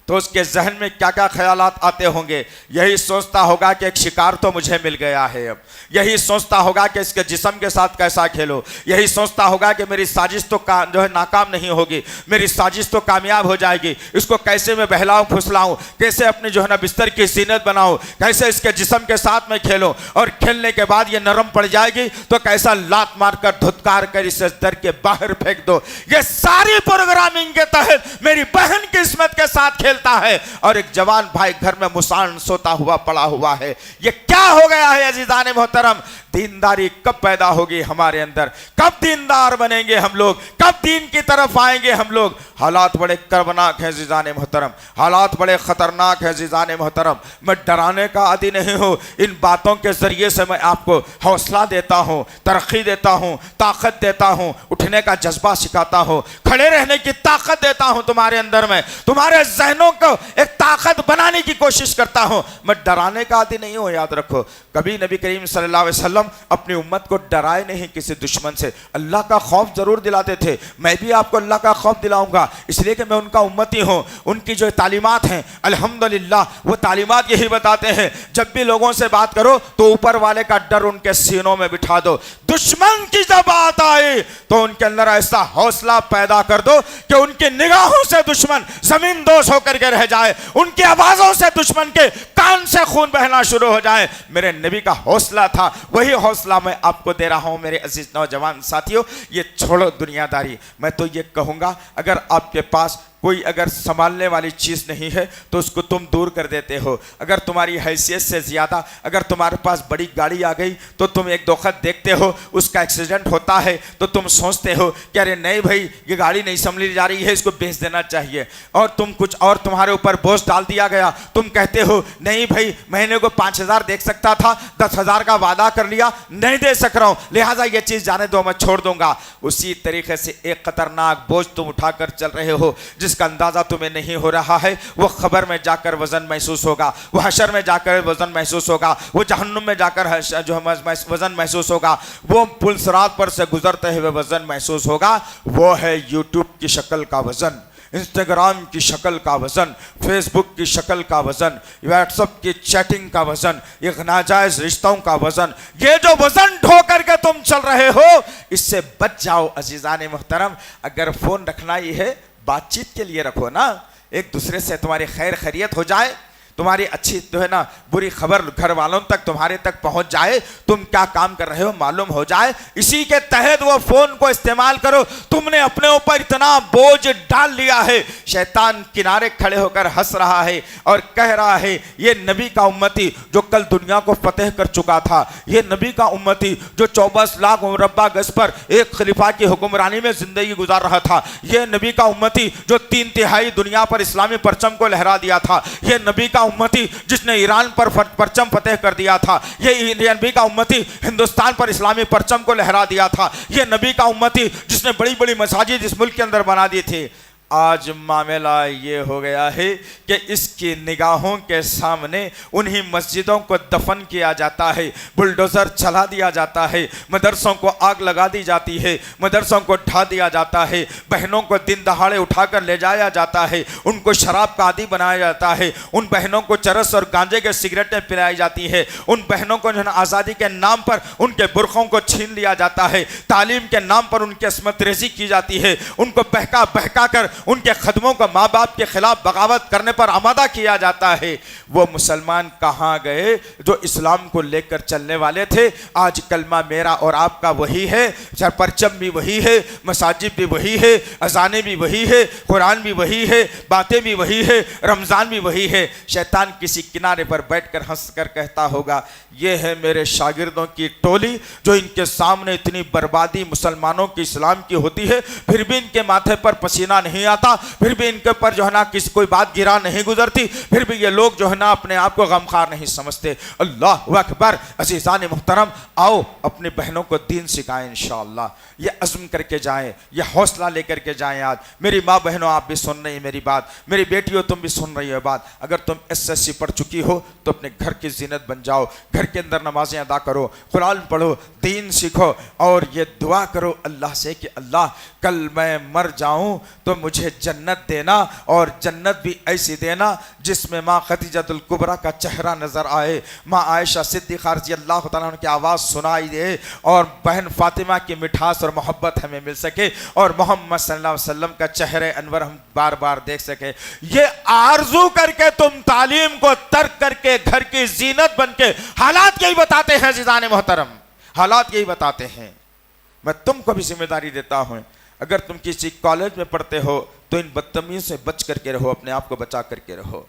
तो उसके जहन में क्या क्या ख्यालात आते होंगे। यही सोचता होगा कि एक शिकार तो मुझे मिल गया है, अब यही सोचता होगा कि इसके जिस्म के साथ कैसा खेलो, यही सोचता होगा कि मेरी साजिश तो जो है नाकाम नहीं होगी, मेरी साजिश तो कामयाब हो जाएगी, इसको कैसे मैं बहलाऊं फुसलाऊं, कैसे अपनी जो है ना बिस्तर की सीनत बनाऊं, कैसे इसके जिस्म के साथ मैं खेलूं, और खेलने के बाद ये नरम पड़ जाएगी तो कैसा लात मारकर धुतकार कर इसे दर के बाहर फेंक दो। ये सारी प्रोग्रामिंग के तहत मेरी बहन की किस्मत के साथ खेलता है और एक जवान भाई घर में मुसान सोता हुआ पड़ा हुआ है। ये क्या हो गया है अजीज़ान मोहतरम? दीनदारी कब पैदा होगी हमारे अंदर? कब दीनदार बनेंगे हम लोग? कब दीन की तरफ आएंगे हम लोग? हालात बड़े कर्बनाक हैं अजीज़ान मोहतरम, हालात बड़े खतरनाक हैं अजीज़ान मोहतरम। मैं डराने का आदी नहीं हूँ, इन बातों के जरिए से मैं आपको हौसला देता हूँ, तरक्की देता हूँ, ताकत देता हूँ, उठने का जज्बा सिखाता हूँ, खड़े रहने की ताकत देता हूँ तुम्हारे अंदर में, तुम्हारे जहनों को एक ताकत बनाने की कोशिश करता हूँ। मैं डराने का आदी नहीं हूँ, याद रखो। कभी नबी करीम सल्लल्लाहु अलैहि वसल्लम अपनी उम्मत को डराए नहीं किसी दुश्मन से, अल्लाह का खौफ जरूर दिलाते थे। मैं भी आपको अल्लाह का खौफ दिलाऊंगा, इसलिए कि मैं उनका उम्मती हूँ। उनकी जो तालीमात हैं अल्हम्दुलिल्लाह, वो तालीमात यही बताते हैं, जब भी लोगों से बात करो तो ऊपर वाले का डर उनके सीनों में बिठा दो। दुश्मन की जब बात आए तो उनके अंदर ऐसा हौसला पैदा कर दो कि उनकी निगाहों से दुश्मन जमीन दोष होकर के रह जाए, उनकी आवाजों से दुश्मन के कान से खून बहना शुरू हो जाए। मेरे नबी का हौसला था, वही हौसला मैं आपको दे रहा हूं मेरे अजीज नौजवान साथियों। ये छोड़ो दुनियादारी, मैं तो ये कहूंगा, अगर आपके पास कोई अगर संभालने वाली चीज़ नहीं है तो उसको तुम दूर कर देते हो। अगर तुम्हारी हैसियत से ज़्यादा अगर तुम्हारे पास बड़ी गाड़ी आ गई तो तुम एक दोखत देखते हो, उसका एक्सीडेंट होता है तो तुम सोचते हो कि अरे नहीं भाई ये गाड़ी नहीं संभली जा रही है, इसको बेच देना चाहिए। और तुम कुछ और तुम्हारे ऊपर बोझ डाल दिया गया, तुम कहते हो नहीं भाई महीने को 5,000 देख सकता था, 10,000 का वादा कर लिया, नहीं दे सक रहा हूं, लिहाजा ये चीज़ जाने दो, मैं छोड़ दूंगा। उसी तरीके से एक खतरनाक बोझ तुम उठाकर चल रहे हो जिसका अंदाजा तुम्हें नहीं हो रहा है। वो खबर में जाकर वजन महसूस होगा, वो हशर में जाकर वजन महसूस होगा, वो जहन्नुम में जाकर जो वजन महसूस होगा, वो पुलसरात पर से गुजरते हुए वजन महसूस होगा। वो है यूट्यूब की शक्ल का वजन, इंस्टाग्राम की शक्ल का वजन, फेसबुक की शक्ल का वजन, व्हाट्सएप की चैटिंग का वजन, एक नाजायज रिश्तों का वजन। ये जो वजन ढो करके तुम चल रहे हो इससे बच जाओ अजीजान मोहतरम। अगर फोन रखना ही है बातचीत के लिए रखो ना, एक दूसरे से तुम्हारी खैर खैरियत हो जाए, तुम्हारी अच्छी जो है ना बुरी खबर घर वालों तक तुम्हारे तक पहुंच जाए, तुम क्या काम कर रहे हो मालूम हो जाए, इसी के तहत वो फोन को इस्तेमाल करो। तुमने अपने ऊपर इतना बोझ डाल लिया है, शैतान किनारे खड़े होकर हंस रहा है और कह रहा है ये नबी का उम्मती जो कल दुनिया को फतेह कर चुका था, ये नबी का उम्मती जो 24 लाख मुरब्बा गज पर एक खलीफा की हुक्मरानी में जिंदगी गुजार रहा था, ये नबी का उम्मती जो 3/3 दुनिया पर इस्लामी परचम को लहरा दिया था, ये नबी का उम्मती जिसने ईरान पर परचम फतेह कर दिया था, ये नबी का उम्मती हिंदुस्तान पर इस्लामी परचम को लहरा दिया था, ये नबी का उम्मती जिसने बड़ी बड़ी मसाजिद इस मुल्क के अंदर बना दी थी। आज मामला ये हो गया है कि इसकी निगाहों के सामने उन्हीं मस्जिदों को दफन किया जाता है, बुलडोज़र चला दिया जाता है, मदरसों को आग लगा दी जाती है, मदरसों को ढा दिया जाता है, बहनों को दिन दहाड़े उठाकर ले जाया जाता है, उनको शराब का आदी बनाया जाता है, उन बहनों को चरस और गांजे के सिगरेटें पिलाई जाती है, उन बहनों को जो है आज़ादी के नाम पर उनके बुरखों को छीन लिया जाता है, तालीम के नाम पर उनकी असमत रेजी की जाती है, उनको बहका बहका कर उनके खदमों को माँ बाप के खिलाफ बगावत करने पर आमादा किया जाता है। वो मुसलमान कहाँ गए जो इस्लाम को लेकर चलने वाले थे? आज कलमा मेरा और आपका वही है, परचम भी वही है, मसाजिद भी वही है, अजानें भी वही है, कुरान भी वही है, बातें भी वही है, रमज़ान भी वही है। शैतान किसी किनारे पर बैठकर हंस कर कहता होगा ये है मेरे शागिर्दों की टोली जो इनके सामने इतनी बर्बादी मुसलमानों की इस्लाम की होती है, फिर भी इनके माथे पर पसीना नहीं आता, फिर भी इनके ऊपर जो है ना किसी कोई बात गिरा नहीं गुजरती, फिर भी ये लोग जो है ना अपने आप को गमखार नहीं समझते। अल्लाह अकबर। अज़ीज़ान मुहतरम, आओ अपनी बहनों को दीन सिखाएं इंशाअल्लाह, ये अज़्म करके जाएं, ये हौसला लेकर के जाएं। आज मेरी माँ बहनों आप भी सुन रही है मेरी बात, मेरी बेटियों तुम भी सुन रही हो बात। अगर तुम SSC पढ़ चुकी हो तो अपने घर की जीनत बन जाओ, घर के अंदर नमाजें अदा करो, कुरान पढ़ो, दीन सीखो और ये दुआ करो अल्लाह से कि अल्लाह कल मैं मर जाऊं तो मुझे जन्नत देना, और जन्नत भी ऐसी देना जिसमें माँ खदीजतुल कुबरा का चेहरा नज़र आए, माँ आयशा सिद्दीक़ा रज़ियल्लाहु तआला अन्हा की आवाज़ सुनाई दे, और बहन फातिमा की मिठास और मोहब्बत हमें मिल सके, और मोहम्मद सल्लल्लाहु अलैहि वसल्लम का चेहरे अनवर हम बार बार देख सके। ये आरजू करके तुम तालीम को तर्क करके घर की जीनत बन के, हालात यही बताते हैं ज़ीज़ान मोहतरम, हालात यही बताते हैं। मैं तुमको भी जिम्मेदारी देता हूँ, अगर तुम किसी कॉलेज में पढ़ते हो तो इन बदतमीज़ से बच करके रहो, अपने आप को बचा करके रहो।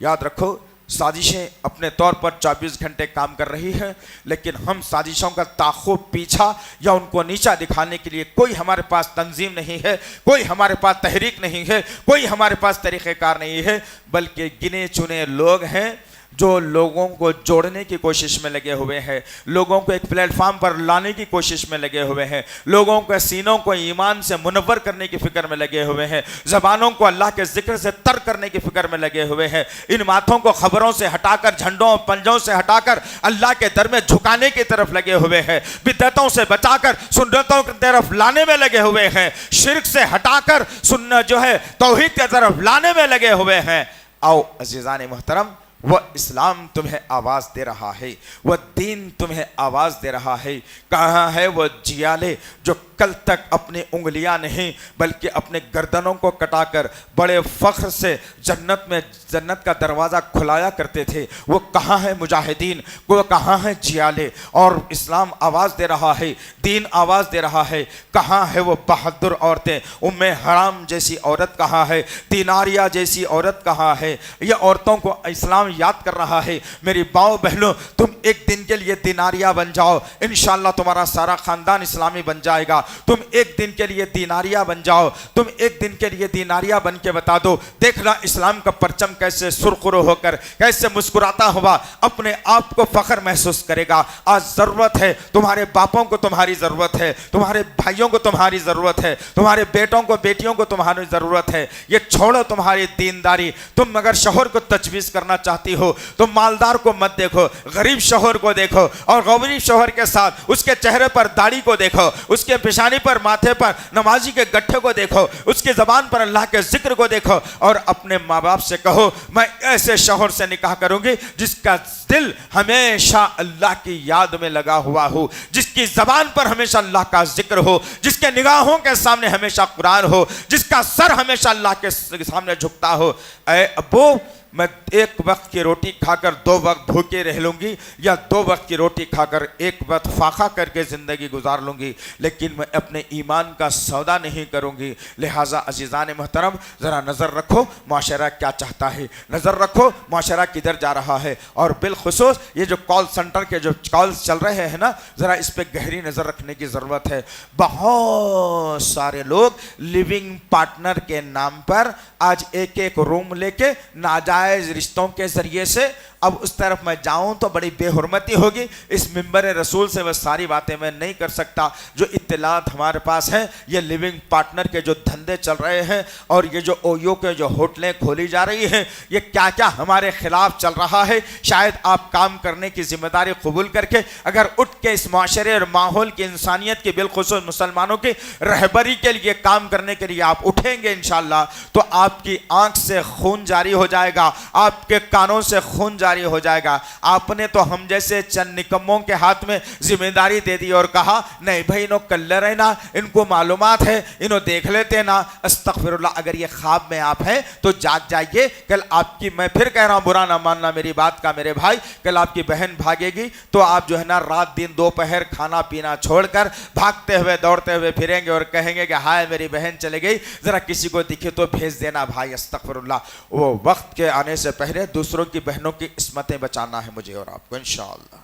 याद रखो साजिशें अपने तौर पर 24 घंटे काम कर रही है, लेकिन हम साजिशों का ताख़ुब पीछा या उनको नीचा दिखाने के लिए कोई हमारे पास तंजीम नहीं है, कोई हमारे पास तहरीक नहीं है, कोई हमारे पास तरीक़ेकार नहीं है, बल्कि गिने चुने लोग हैं जो लोगों को जोड़ने की कोशिश में लगे हुए हैं, लोगों को एक प्लेटफार्म पर लाने की कोशिश में लगे हुए हैं, लोगों के सीनों को ईमान से मुनव्वर करने की फ़िक्र में लगे हुए हैं, ज़बानों को अल्लाह के ज़िक्र से तर करने की फ़िक्र में लगे हुए हैं, इन माथों को खबरों से हटाकर, झंडों पंजों से हटाकर अल्लाह के दर में झुकाने की तरफ लगे हुए हैं, बिदअतों से बचाकर सुन्नतों की तरफ लाने में लगे हुए हैं, शिर्क से हटाकर सुन्नत जो है तौहीद की तरफ लाने में लगे हुए हैं। आओ अज़ीज़ान मोहतरम, वह इस्लाम तुम्हें आवाज़ दे रहा है, वह दीन तुम्हें आवाज़ दे रहा है। कहाँ है वह जियाले जो कल तक अपनी उंगलियां नहीं बल्कि अपने गर्दनों को कटाकर बड़े फख्र से जन्नत का दरवाज़ा खुलाया करते थे, वो कहाँ है मुजाहिदीन, वो कहाँ है जियाले? और इस्लाम आवाज़ दे रहा है, दीन आवाज़ दे रहा है, कहाँ है वो बहादुर औरतें? उम्मे हराम जैसी औरत कहाँ है? दीनारिया जैसी औरत कहाँ है? ये औरतों को इस्लाम याद कर रहा है। मेरी बाओ बहनों, तुम एक दिन के लिए दीनारिया बन जाओ, इंशाअल्लाह तुम्हारा सारा खानदान इस्लामी बन जाएगा। तुम एक दिन के लिए दीनारिया बन जाओ, तुम एक दिन के लिए दीनारिया बन के बता दो, देखना इस्लाम का परचम कैसे सुरखुरो होकर, कैसे मुस्कुराता हुआ अपने आप को फख्र महसूस करेगा। आज ज़रूरत है, तुम्हारे बापों को तुम्हारी ज़रूरत है, तुम्हारे भाइयों को तुम्हारी ज़रूरत है, तुम्हारे बेटों को बेटियों को तुम्हारी ज़रूरत है। ये छोड़ो तुम्हारी दीनदारी। तुम अगर शोहर को तजवीज़ करना चाहती हो तो मालदार को मत देखो, गरीब शोहर को देखो, और गरीब शोहर के साथ उसके चेहरे पर दाढ़ी को देखो, उसके पेशानी पर माथे पर नमाजी के गट्ठे को देखो, उसकी ज़बान पर अल्लाह के जिक्र को देखो, और अपने माँ बाप से कहो मैं ऐसे शोहर से निकाह करूंगी जिसका दिल हमेशा अल्लाह की याद में लगा हुआ हो, जिसकी ज़बान पर हमेशा अल्लाह का जिक्र हो, जिसके निगाहों के सामने हमेशा कुरान हो, जिसका सर हमेशा अल्लाह के सामने झुकता हो। ऐ अब्बू, मैं एक वक्त की रोटी खाकर 2 वक्त भूखे रह लूँगी, या 2 वक्त की रोटी खाकर 1 वक्त फाका करके ज़िंदगी गुजार लूँगी, लेकिन मैं अपने ईमान का सौदा नहीं करूँगी। लिहाजा अजीज़ान मोहतरम, ज़रा नज़र रखो माशरा क्या चाहता है, नज़र रखो माशरा किधर जा रहा है। और बिलखुसूस ये जो कॉल सेंटर के जो कॉल्स चल रहे हैं ना, ज़रा इस पर गहरी नज़र रखने की ज़रूरत है। बहुत सारे लोग लिविंग पार्टनर के नाम पर आज एक रूम लेके नाजायज़ रिश्तों के ज़रिए से, अब उस तरफ मैं जाऊं तो बड़ी बेहुरमती होगी। इस मिंबर रसूल से वह सारी बातें मैं नहीं कर सकता। जो इत्तलात हमारे पास है, ये लिविंग पार्टनर के जो धंधे चल रहे हैं और ये जो ओयो के जो होटलें खोली जा रही हैं, ये क्या क्या हमारे खिलाफ चल रहा है। शायद आप काम करने की जिम्मेदारी कबूल करके अगर उठ के इस माशरे और माहौल की, इंसानियत की, बिलखुसूस मुसलमानों की रहबरी के लिए काम करने के लिए आप उठेंगे इंशाअल्लाह, तो आपकी आंख से खून जारी हो जाएगा, आपके कानों से खून जारी हो जाएगा। आपने तो हम जैसे चंद निकम्मों के हाथ में जिम्मेदारी दे दी और कहा नहीं भाई इन्हों कल्ले रहे ना, इनको मालूमात है, इन्हों देख लेते ना। अस्तगफिरुल्लाह, अगर ये ख्वाब में आप हैं तो जाग जाइए। कल आपकी, मैं फिर कह रहा हूं, बुरा ना मानना मेरी बात का मेरे भाई, कल आपकी बहन भागेगी तो आप जो है ना रात दिन दोपहर खाना पीना छोड़कर भागते हुए दौड़ते हुए फिरेंगे और कहेंगे कि हाय मेरी बहन चले गई, जरा किसी को दिखे तो भेज देना भाई। अस्तगफिरुल्लाह, वो वक्त के आने से पहले दूसरों की बहनों की इस्मतें बचाना है मुझे और आपको इंशाअल्लाह।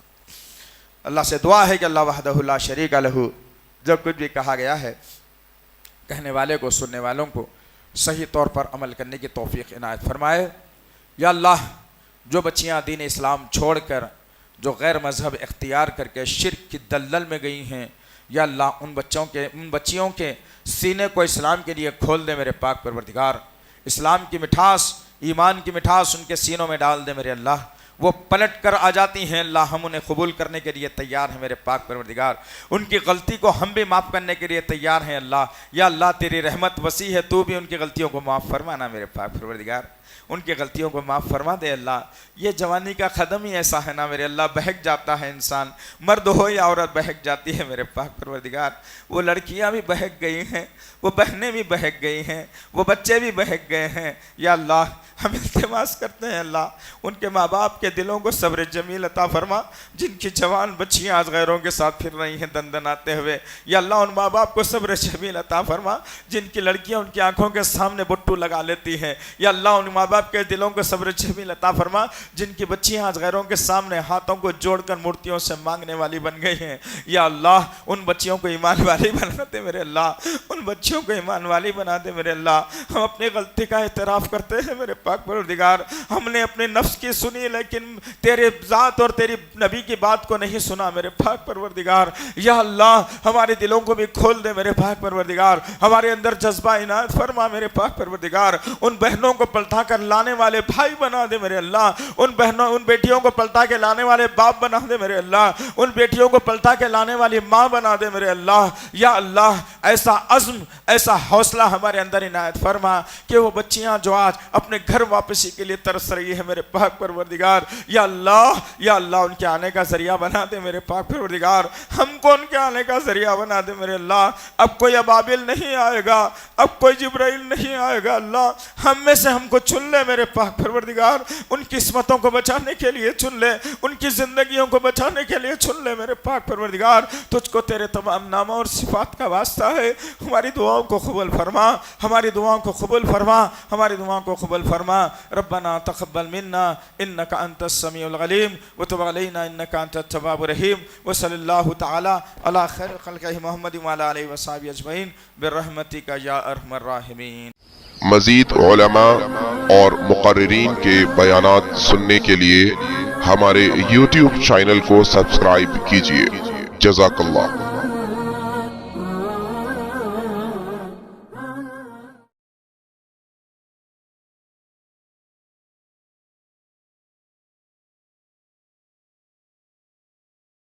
अल्लाह से दुआ है कि अल्लाह वहदहु ला शरीक लहू, जो कुछ भी कहा गया है कहने वाले को, सुनने वालों को सही तौर पर अमल करने की तौफीक इनायत फरमाए। या अल्लाह, जो बच्चियाँ दीन इस्लाम छोड़कर जो गैर मज़हब इख्तियार करके शिर्क की दलदल में गई हैं, या अल्लाह उन बच्चियों के सीने को इस्लाम के लिए खोल दे मेरे पाक परवरदिगार। इस्लाम की मिठास, ईमान की मिठास उनके सीनों में डाल दे मेरे अल्लाह। वो पलट कर आ जाती हैं अल्लाह, हम उन्हें कबूल करने के लिए तैयार हैं मेरे पाक परवरदिगार। उनकी गलती को हम भी माफ़ करने के लिए तैयार हैं अल्लाह। या अल्लाह, तेरी रहमत वसी है, तू भी उनकी गलतियों को माफ़ फरमाना मेरे पाक परवरदिगार, उनकी गलतियों को माफ़ फरमा दे अल्लाह। ये जवानी का कदम ही ऐसा है ना मेरे अल्लाह, बहक जाता है इंसान, मर्द हो या औरत बहक जाती है मेरे पाक परवरदिगार। वो लड़कियां भी बहक गई हैं, वो बहनें भी बहक गई हैं, वो बच्चे भी बहक गए हैं। या अल्लाह, हम इल्तिमास करते हैं अल्लाह, उनके माँ बाप के दिलों को सब्र जमील अता फरमा, जिनकी जवान बच्चियाँ आज गैरों के साथ फिर रही हैं दंदनाते हुए। या अल्लाह, उन माँ बाप को सब्र जमील अता फरमा जिनकी लड़कियाँ उनकी आंखों के सामने बुट्टू लगा लेती हैं। या अल्लाह, उन माँ बाप के दिलों को सब्र जमील अता फरमा जिनकी बच्चियाँ आज गैरों के सामने हाथों को जोड़कर मूर्तियों से मांगने वाली बन गई हैं। या अल्लाह, उन बच्चियों को ईमान वाली बना दे मेरे अल्लाह, उन बच्चियों को ईमान वाली बना दे मेरे अल्लाह। हम अपनी गलती का एतराफ़ करते हैं मेरे पाक परवरदिगार, हमने अपने नफ्स की सुनी लेकिन तेरे ज़ात और तेरी नबी की बात को नहीं सुना मेरे पाक परवरदिगार। या अल्लाह, हमारे दिलों को भी खोल दे मेरे पाक परवरदिगार, हमारे अंदर जज्बा इनायत फरमा मेरे पाक परवरदिगार। उन बहनों को पलटा कर लाने वाले भाई बना दे मेरे अल्लाह, उन बहनों उन बेटियों को पलटा के लाने वाले बाप बना दे मेरे अल्लाह, उन बेटियों को पलटा के लाने वाली माँ बना दे मेरे अल्लाह। या अल्लाह, ऐसा अज़्म, ऐसा हौसला हमारे अंदर इनायत फरमा कि वो बच्चियाँ जो आज अपने घर घर वापसी के लिए तरस रही है मेरे पाक परवरदिगार। या अल्लाह उनके आने का जरिया बना दे मेरे पाक परवरदिगार, हमको उनके आने का जरिया बना दे मेरे अल्लाह। अब कोई अबाबिल नहीं आएगा, अब कोई जिब्राइल नहीं आएगा अल्लाह, हम में से हमको चुन ले मेरे पाक परवरदिगार, उन किस्मतों को बचाने के लिए चुन ले, उनकी जिंदगियों को बचाने के लिए चुन ले मेरे पाक परवरदिगार। तुझको तेरे तमाम नामों और सिफात का वास्ता है, हमारी दुआओं को कबूल फरमा, हमारी दुआओं को कबूल फरमा, हमारी दुआओं को कबूल फरमा। रब्बना तक़ब्बल मिन्ना इन्नका अंतस समीउल अलीम व तुब अलैना इन्नका अंतत तव्वाबुर रहीम व सल्लल्लाहु तआला अला खैर खल्क़िही मुहम्मद व अला आलिहि व सहाबिही अजमईन बिर्रहमतिका या अरहमर राहिमीन। मज़ीद उलमा और मुक़र्रिरीन के बयानात सुनने के लिए हमारे YouTube चैनल को सब्सक्राइब कीजिए। जज़ाकल्लाह।